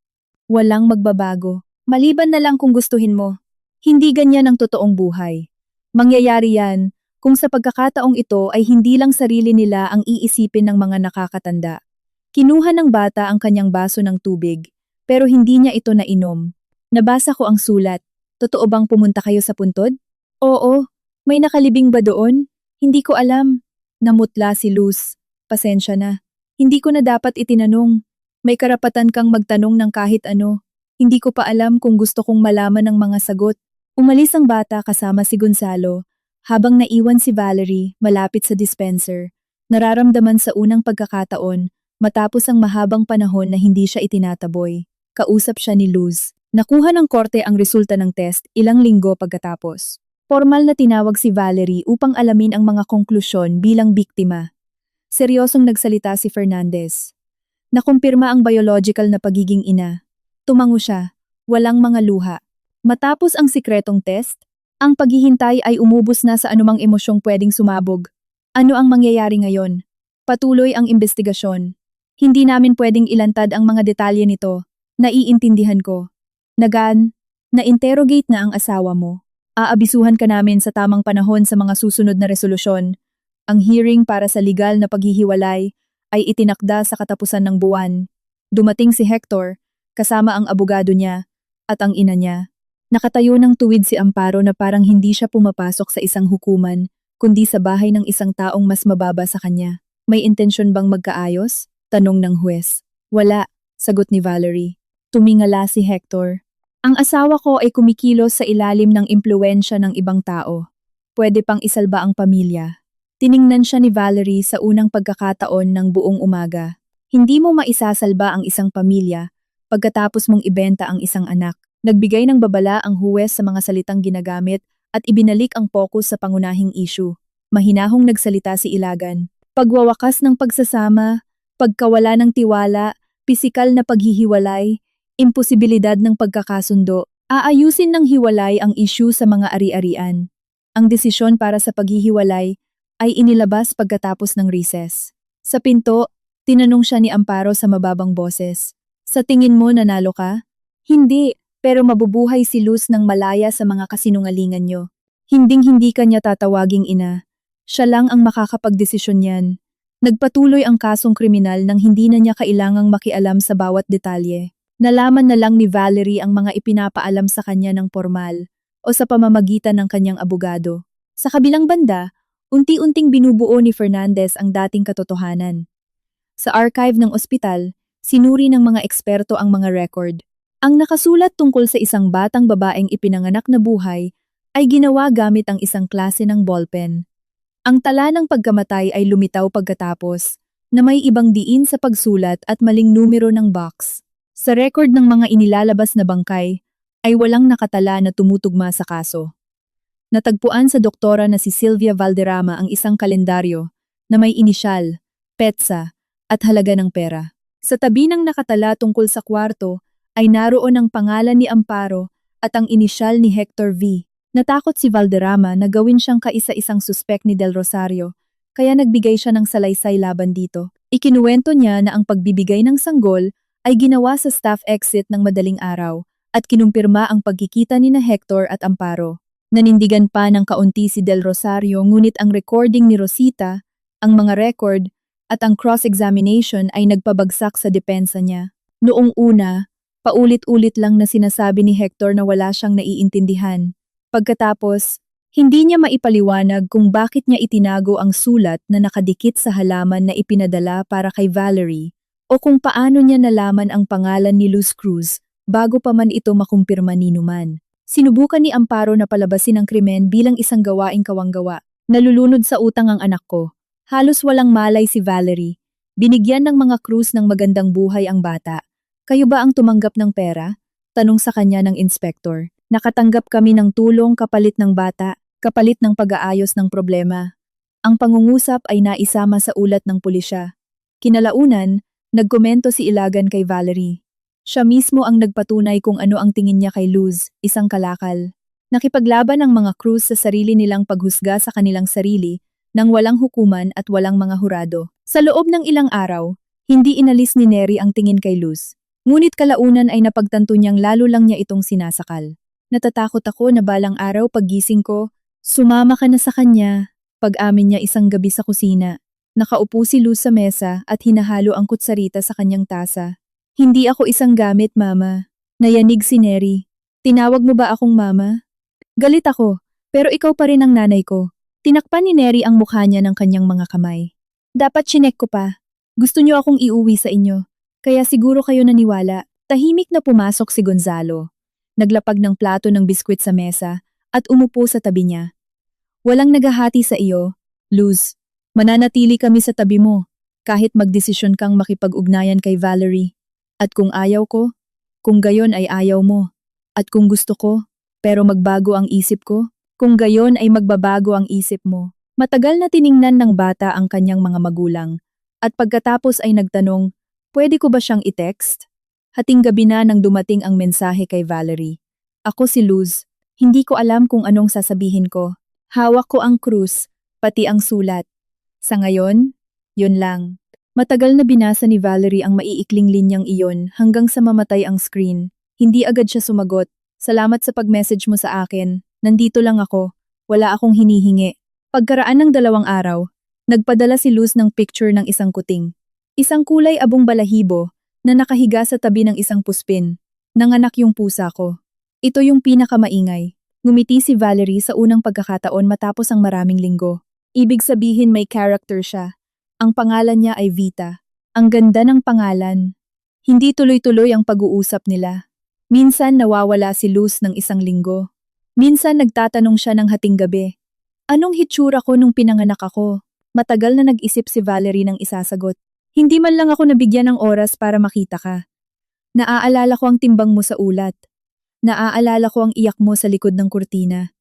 walang magbabago. Maliban na lang kung gustuhin mo. Hindi ganyan ang totoong buhay. Mangyayari yan kung sa pagkakataong ito ay hindi lang sarili nila ang iisipin ng mga nakakatanda. Kinuha ng bata ang kanyang baso ng tubig, pero hindi niya ito nainom. Nabasa ko ang sulat. Totoo bang pumunta kayo sa puntod? Oo. May nakalibing ba doon? Hindi ko alam. Namutla si Luz. Pasensya na. Hindi ko na dapat itinanong. May karapatan kang magtanong ng kahit ano. Hindi ko pa alam kung gusto kong malaman ng mga sagot. Umalis ang bata kasama si Gonzalo, habang naiwan si Valerie malapit sa dispenser. Nararamdaman sa unang pagkakataon, matapos ang mahabang panahon na hindi siya itinataboy. Kausap siya ni Luz. Nakuha ng korte ang resulta ng test ilang linggo pagkatapos. Formal na tinawag si Valerie upang alamin ang mga konklusyon bilang biktima. Seryosong nagsalita si Fernandez. Nakumpirma ang biological na pagiging ina. Tumango siya, walang mga luha. Matapos ang sikretong test, ang paghihintay ay umubos na sa anumang emosyong pwedeng sumabog. Ano ang mangyayari ngayon? Patuloy ang investigasyon. Hindi namin pwedeng ilantad ang mga detalye nito. Naiintindihan ko. Nagan, na-interrogate na ang asawa mo. Aabisuhan ka namin sa tamang panahon sa mga susunod na resolusyon. Ang hearing para sa legal na paghihiwalay ay itinakda sa katapusan ng buwan. Dumating si Hector, kasama ang abogado niya, at ang ina niya. Nakatayo ng tuwid si Amparo na parang hindi siya pumapasok sa isang hukuman, kundi sa bahay ng isang taong mas mababa sa kanya. May intensyon bang magkaayos? Tanong ng huwes. Wala, sagot ni Valerie. Tumingala si Hector. Ang asawa ko ay kumikilos sa ilalim ng impluwensya ng ibang tao. Pwede pang isalba ang pamilya. Tiningnan siya ni Valerie sa unang pagkakataon ng buong umaga. Hindi mo maisasalba ang isang pamilya pagkatapos mong ibenta ang isang anak. Nagbigay ng babala ang huwes sa mga salitang ginagamit at ibinalik ang focus sa pangunahing issue. Mahinahong nagsalita si Ilagan. Pagwawakas ng pagsasama, pagkawala ng tiwala, pisikal na paghihiwalay, imposibilidad ng pagkakasundo, aayusin ng hiwalay ang issue sa mga ari-arian. Ang desisyon para sa paghihiwalay ay inilabas pagkatapos ng recess. Sa pinto, tinanong siya ni Amparo sa mababang boses. Sa tingin mo nanalo ka? Hindi, pero mabubuhay si Luz ng malaya sa mga kasinungalingan niyo. Hinding-hindi kanya tatawaging ina. Siya lang ang makakapagdesisyon niyan. Nagpatuloy ang kasong kriminal nang hindi na niya kailangang makialam sa bawat detalye. Nalaman na lang ni Valerie ang mga ipinapaalam sa kanya ng formal o sa pamamagitan ng kanyang abogado. Sa kabilang banda, unti-unting binubuo ni Fernandez ang dating katotohanan. Sa archive ng ospital, sinuri ng mga eksperto ang mga record. Ang nakasulat tungkol sa isang batang babaeng ipinanganak na buhay ay ginawa gamit ang isang klase ng ballpen. Ang tala ng pagkamatay ay lumitaw pagkatapos, na may ibang diin sa pagsulat at maling numero ng box. Sa record ng mga inilalabas na bangkay, ay walang nakatala na tumutugma sa kaso. Natagpuan sa doktora na si Sylvia Valderrama ang isang kalendaryo na may inisyal, petsa, at halaga ng pera. Sa tabi ng nakatala tungkol sa kwarto ay naroon ang pangalan ni Amparo at ang inisyal ni Hector V. Natakot si Valderrama na gawin siyang kaisa-isang suspek ni Del Rosario, kaya nagbigay siya ng salaysay laban dito. Ikinuwento niya na ang pagbibigay ng sanggol ay ginawa sa staff exit ng madaling araw at kinumpirma ang pagkikita ni na Hector at Amparo. Nanindigan pa ng kaunti si Del Rosario ngunit ang recording ni Rosita, ang mga record, at ang cross-examination ay nagpabagsak sa depensa niya. Noong una, paulit-ulit lang na sinasabi ni Hector na wala siyang naiintindihan. Pagkatapos, hindi niya maipaliwanag kung bakit niya itinago ang sulat na nakadikit sa halaman na ipinadala para kay Valerie o kung paano niya nalaman ang pangalan ni Luz Cruz bago pa man ito makumpirma ni Numan. Sinubukan ni Amparo na palabasin ang krimen bilang isang gawaing kawanggawa. Nalulunod sa utang ang anak ko. Halos walang malay si Valerie. Binigyan ng mga Cruz ng magandang buhay ang bata. Kayo ba ang tumanggap ng pera? Tanong sa kanya ng inspektor. Nakatanggap kami ng tulong kapalit ng bata, kapalit ng pag-aayos ng problema. Ang pangungusap ay naisama sa ulat ng pulisya. Kinalaunan, nagkomento si Ilagan kay Valerie. Siya mismo ang nagpatunay kung ano ang tingin niya kay Luz, isang kalakal. Nakipaglaban ang mga Cruz sa sarili nilang paghusga sa kanilang sarili nang walang hukuman at walang mga hurado. Sa loob ng ilang araw, hindi inalis ni Neri ang tingin kay Luz. Ngunit kalaunan ay napagtanto niyang lalo lang niya itong sinasakal. Natatakot ako na balang araw paggising ko, sumama ka na sa kanya. Pag-amin niya isang gabi sa kusina. Nakaupo si Luz sa mesa at hinahalo ang kutsarita sa kanyang tasa. Hindi ako isang gamit, Mama. Nayanig si Neri. Tinawag mo ba akong Mama? Galit ako, pero ikaw pa rin ang nanay ko. Tinakpan ni Neri ang mukha niya ng kanyang mga kamay. Dapat chinek ko pa. Gusto niyo akong iuwi sa inyo. Kaya siguro kayo naniwala. Tahimik na pumasok si Gonzalo. Naglapag ng plato ng biskwit sa mesa at umupo sa tabi niya. Walang naghahati sa iyo, Luz. Mananatili kami sa tabi mo, kahit magdesisyon kang makipag-ugnayan kay Valerie. At kung ayaw ko, kung gayon ay ayaw mo. At kung gusto ko, pero magbago ang isip ko, kung gayon ay magbabago ang isip mo. Matagal na tiningnan ng bata ang kanyang mga magulang. At pagkatapos ay nagtanong, pwede ko ba siyang i-text? Hating gabi na nang dumating ang mensahe kay Valerie. Ako si Luz, hindi ko alam kung anong sasabihin ko. Hawak ko ang krus, pati ang sulat. Sa ngayon, yun lang. Matagal na binasa ni Valerie ang maiikling linyang iyon hanggang sa mamatay ang screen. Hindi agad siya sumagot. Salamat sa pag-message mo sa akin. Nandito lang ako. Wala akong hinihingi. Pagkaraan ng 2 araw, nagpadala si Luz ng picture ng isang kuting. Isang kulay abong balahibo na nakahiga sa tabi ng isang puspin. Nanganak yung pusa ko. Ito yung pinakamaingay. Ngumiti si Valerie sa unang pagkakataon matapos ang maraming linggo. Ibig sabihin may character siya. Ang pangalan niya ay Vita. Ang ganda ng pangalan. Hindi tuloy-tuloy ang pag-uusap nila. Minsan nawawala si Luz ng 1 linggo. Minsan nagtatanong siya ng hating gabi. Anong hitsura ko nung pinanganak ako? Matagal na nag-isip si Valerie ng isasagot. Hindi man lang ako nabigyan ng oras para makita ka. Naaalala ko ang timbang mo sa ulat. Naaalala ko ang iyak mo sa likod ng kurtina.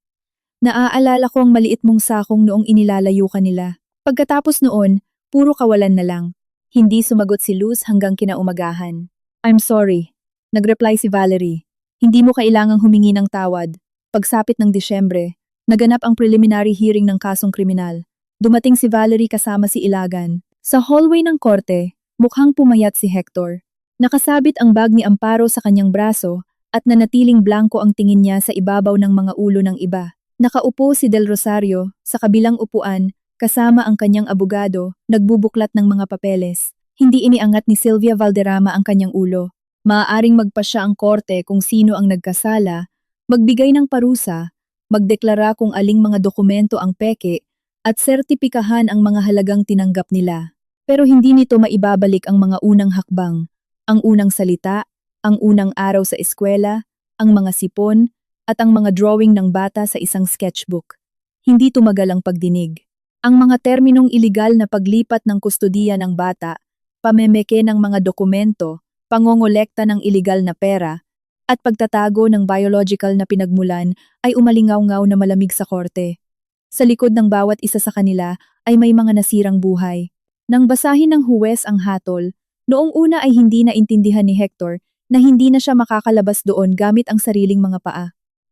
Naaalala ko ang maliit mong sakong noong inilalayo ka nila. Pagkatapos noon, puro kawalan na lang. Hindi sumagot si Luz hanggang kinaumagahan. I'm sorry. Nagreply si Valerie. Hindi mo kailangang humingi ng tawad. Pagsapit ng Disyembre, naganap ang preliminary hearing ng kasong kriminal. Dumating si Valerie kasama si Ilagan. Sa hallway ng korte, mukhang pumayat si Hector. Nakasabit ang bag ni Amparo sa kanyang braso at nanatiling blanko ang tingin niya sa ibabaw ng mga ulo ng iba. Nakaupo si Del Rosario sa kabilang upuan kasama ang kanyang abogado, nagbubuklat ng mga papeles. Hindi iniangat ni Sylvia Valderrama ang kanyang ulo. Maaaring magpasya ang korte kung sino ang nagkasala, magbigay ng parusa, magdeklara kung aling mga dokumento ang peke, at sertipikahan ang mga halagang tinanggap nila. Pero hindi nito maibabalik ang mga unang hakbang, ang unang salita, ang unang araw sa eskwela, ang mga sipon, at ang mga drawing ng bata sa isang sketchbook. Hindi tumagal ang pagdinig. Ang mga terminong iligal na paglipat ng kustodiya ng bata, pamemeke ng mga dokumento, pangongolekta ng iligal na pera, at pagtatago ng biological na pinagmulan ay umalingaw-ngaw na malamig sa korte. Sa likod ng bawat isa sa kanila ay may mga nasirang buhay. Nang basahin ng huwes ang hatol, noong una ay hindi naintindihan ni Hector na hindi na siya makakalabas doon gamit ang sariling mga paa.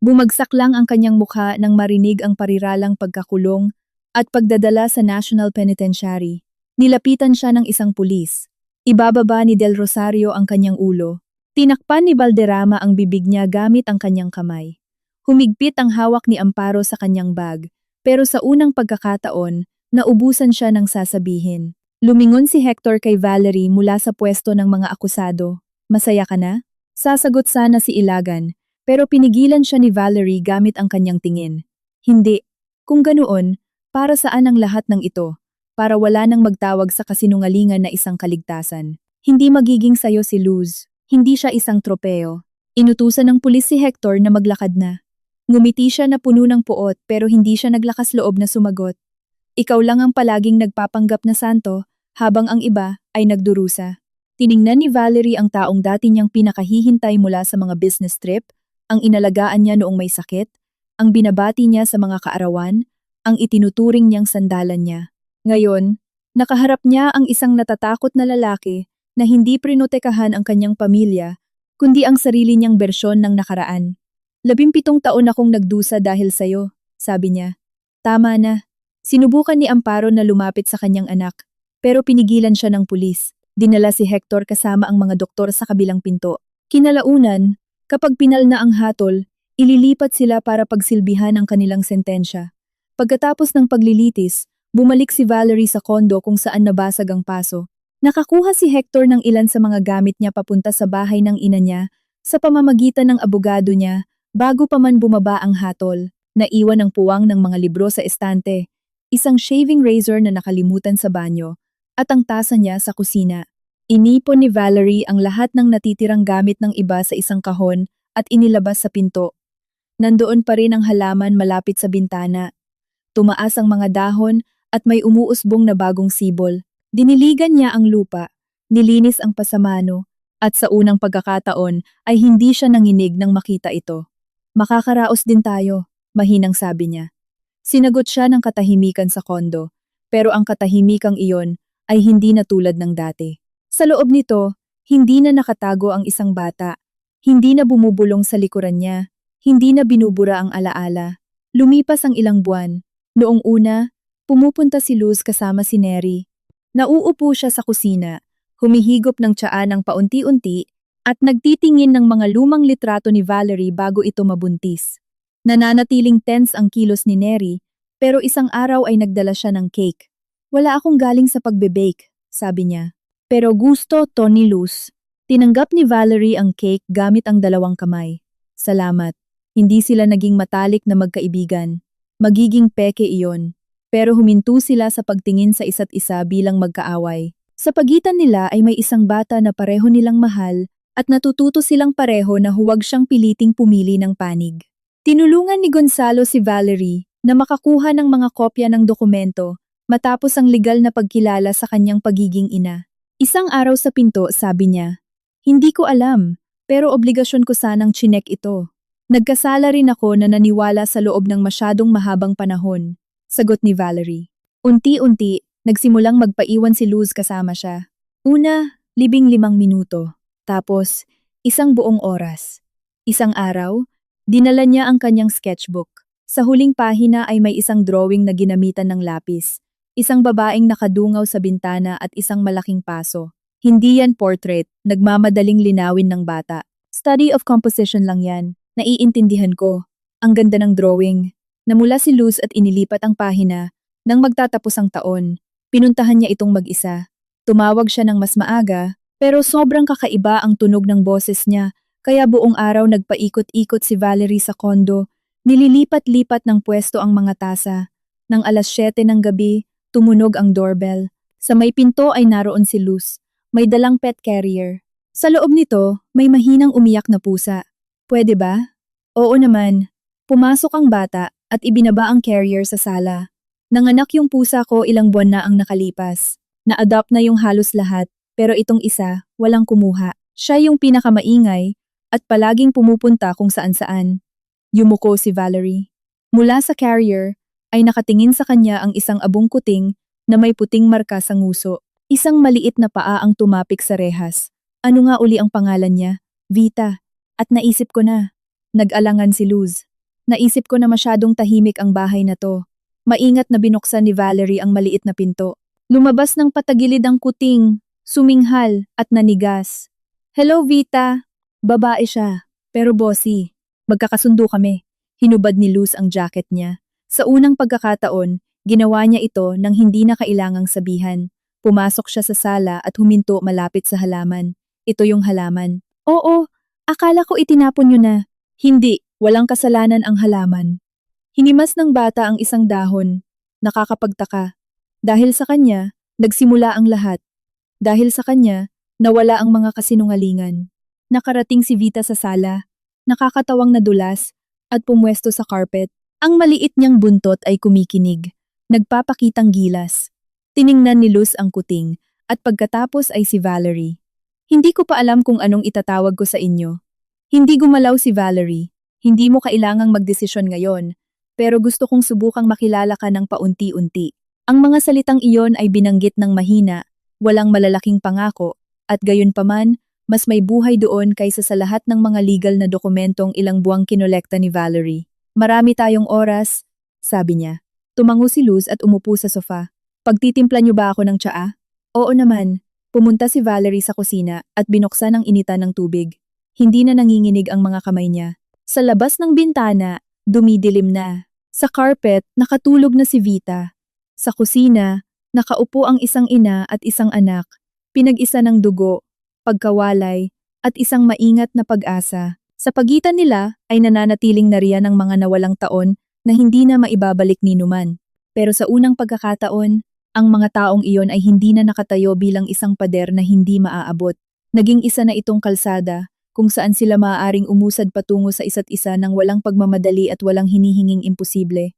Bumagsak lang ang kanyang mukha nang marinig ang pariralang pagkakulong at pagdadala sa National Penitentiary. Nilapitan siya ng isang pulis. Ibababa ni Del Rosario ang kanyang ulo. Tinakpan ni Valderrama ang bibig niya gamit ang kanyang kamay. Humigpit ang hawak ni Amparo sa kanyang bag, pero sa unang pagkakataon, naubusan siya ng sasabihin. Lumingon si Hector kay Valerie mula sa pwesto ng mga akusado. Masaya ka na? Sasagot sana si Ilagan, pero pinigilan siya ni Valerie gamit ang kanyang tingin. Hindi. Kung ganoon, para saan ang lahat ng ito? Para wala nang magtawag sa kasinungalingan na isang kaligtasan. Hindi magiging sayo si Luz. Hindi siya isang tropeo. Inutusan ng pulis si Hector na maglakad na. Ngumiti siya na puno ng puot pero hindi siya naglakas loob na sumagot. Ikaw lang ang palaging nagpapanggap na santo, habang ang iba ay nagdurusa. Tiningnan ni Valerie ang taong dati niyang pinakahihintay mula sa mga business trip, ang inalagaan niya noong may sakit, ang binabati niya sa mga kaarawan, ang itinuturing niyang sandalan niya. Ngayon, nakaharap niya ang isang natatakot na lalaki na hindi prinotekahan ang kanyang pamilya, kundi ang sarili niyang bersyon ng nakaraan. 17 taon akong nagdusa dahil sayo, sabi niya. Tama na. Sinubukan ni Amparo na lumapit sa kanyang anak, pero pinigilan siya ng pulis. Dinala si Hector kasama ang mga doktor sa kabilang pinto. Kinalaunan, kapag pinal na ang hatol, ililipat sila para pagsilbihan ang kanilang sentensya. Pagkatapos ng paglilitis, bumalik si Valerie sa kondo kung saan nabasag ang paso. Nakakuha si Hector ng ilan sa mga gamit niya papunta sa bahay ng ina niya sa pamamagitan ng abogado niya bago pa man bumaba ang hatol. Naiwan ang puwang ng mga libro sa estante, isang shaving razor na nakalimutan sa banyo, at ang tasa niya sa kusina. Inipon ni Valerie ang lahat ng natitirang gamit ng iba sa isang kahon at inilabas sa pinto. Nandoon pa rin ang halaman malapit sa bintana. Tumaas ang mga dahon at may umuusbong na bagong sibol. Diniligan niya ang lupa, nilinis ang pasamano, at sa unang pagkakataon ay hindi siya nanginig nang makita ito. Makakaraos din tayo, mahinang sabi niya. Sinagot siya ng katahimikan sa kondo, pero ang katahimikang iyon ay hindi na tulad ng dati. Sa loob nito, hindi na nakatago ang isang bata, hindi na bumubulong sa likuran niya, hindi na binubura ang alaala. Lumipas ang ilang buwan. Noong una, pumupunta si Luz kasama si Neri. Nauupo siya sa kusina, humihigop ng tsaa ng paunti-unti at nagtitingin ng mga lumang litrato ni Valerie bago ito mabuntis. Nananatiling tense ang kilos ni Neri, pero isang araw ay nagdala siya ng cake. Wala akong galing sa pagbe-bake, sabi niya. Pero gusto to ni Luz. Tinanggap ni Valerie ang cake gamit ang dalawang kamay. Salamat. Hindi sila naging matalik na magkaibigan. Magiging peke iyon. Pero huminto sila sa pagtingin sa isa't isa bilang magkaaway. Sa pagitan nila ay may isang bata na pareho nilang mahal at natututo silang pareho na huwag siyang piliting pumili ng panig. Tinulungan ni Gonzalo si Valerie na makakuha ng mga kopya ng dokumento matapos ang legal na pagkilala sa kanyang pagiging ina. Isang araw sa pinto, sabi niya, "Hindi ko alam, pero obligasyon ko sanang chinek ito. Nagkasala rin ako na naniwala sa loob ng masyadong mahabang panahon," sagot ni Valerie. Unti-unti, nagsimulang magpaiwan si Luz kasama siya. Una, 15 minuto. Tapos, isang buong oras. Isang araw, dinala niya ang kanyang sketchbook. Sa huling pahina ay may isang drawing na ginamitan ng lapis. Isang babaeng nakadungaw sa bintana at isang malaking paso. Hindi yan portrait, nagmamadaling linawin ng bata. Study of composition lang yan. Naiintindihan ko. Ang ganda ng drawing. Namula si Luz at inilipat ang pahina. Nang magtatapos ang taon, pinuntahan niya itong mag-isa. Tumawag siya ng mas maaga, Pero sobrang kakaiba ang tunog ng boses niya, kaya buong araw nagpaikot-ikot si Valerie sa kondo. Nililipat-lipat ng pwesto ang mga tasa. Nang 7:00 ng gabi, tumunog ang doorbell. Sa may pinto ay naroon si Luz. May dalang pet carrier. Sa loob nito, may mahinang umiyak na pusa. Pwede ba? Oo naman. Pumasok ang bata at ibinaba ang carrier sa sala. Nanganak yung pusa ko ilang buwan na ang nakalipas. Na-adopt na yung halos lahat, pero itong isa, walang kumuha. Siya yung pinakamaingay at palaging pumupunta kung saan-saan. Yumuko si Valerie. Mula sa carrier, ay nakatingin sa kanya ang isang abong kuting na may puting marka sa nguso. Isang maliit na paa ang tumapik sa rehas. Ano nga uli ang pangalan niya? Vita. At naisip ko na. Nag-alangan si Luz. Naisip ko na masyadong tahimik ang bahay na to. Maingat na binuksan ni Valerie ang maliit na pinto. Lumabas ng patagilid ang kuting, suminghal at nanigas. Hello Vita. Babae siya, pero bossy. Magkakasundo kami. Hinubad ni Luz ang jacket niya. Sa unang pagkakataon, ginawa niya ito nang hindi na kailangang sabihan. Pumasok siya sa sala at huminto malapit sa halaman. Ito yung halaman. Oo, akala ko itinapon niyo na. Hindi, walang kasalanan ang halaman. Hinimas ng bata ang isang dahon. Nakakapagtaka. Dahil sa kanya, nagsimula ang lahat. Dahil sa kanya, nawala ang mga kasinungalingan. Nakarating si Vita sa sala, nakakatawang nadulas, at pumwesto sa carpet. Ang maliit niyang buntot ay kumikinig, nagpapakitang gilas. Tiningnan ni Luz ang kuting, at pagkatapos ay si Valerie. Hindi ko pa alam kung anong itatawag ko sa inyo. Hindi gumalaw si Valerie. Hindi mo kailangang magdesisyon ngayon, pero gusto kong subukang makilala ka ng paunti-unti. Ang mga salitang iyon ay binanggit ng mahina, walang malalaking pangako, at gayunpaman, mas may buhay doon kaysa sa lahat ng mga legal na dokumentong ilang buwang kinolekta ni Valerie. Marami tayong oras, sabi niya. Tumango si Luz at umupo sa sofa. Pagtitimpla niyo ba ako ng tsaa? Oo naman. Pumunta si Valerie sa kusina at binuksan ang initan ng tubig. Hindi na nanginginig ang mga kamay niya. Sa labas ng bintana, dumidilim na. Sa carpet, nakatulog na si Vita. Sa kusina, nakaupo ang isang ina at isang anak, pinag-isa ng dugo, pagkawalay, at isang maingat na pag-asa. Sa pagitan nila ay nananatiling nariyan ang mga nawalang taon na hindi na maibabalik ni numan. Pero sa unang pagkakataon, ang mga taong iyon ay hindi na nakatayo bilang isang pader na hindi maaabot. Naging isa na itong kalsada, kung saan sila maaaring umusad patungo sa isa't isa ng walang pagmamadali at walang hinihinging imposible.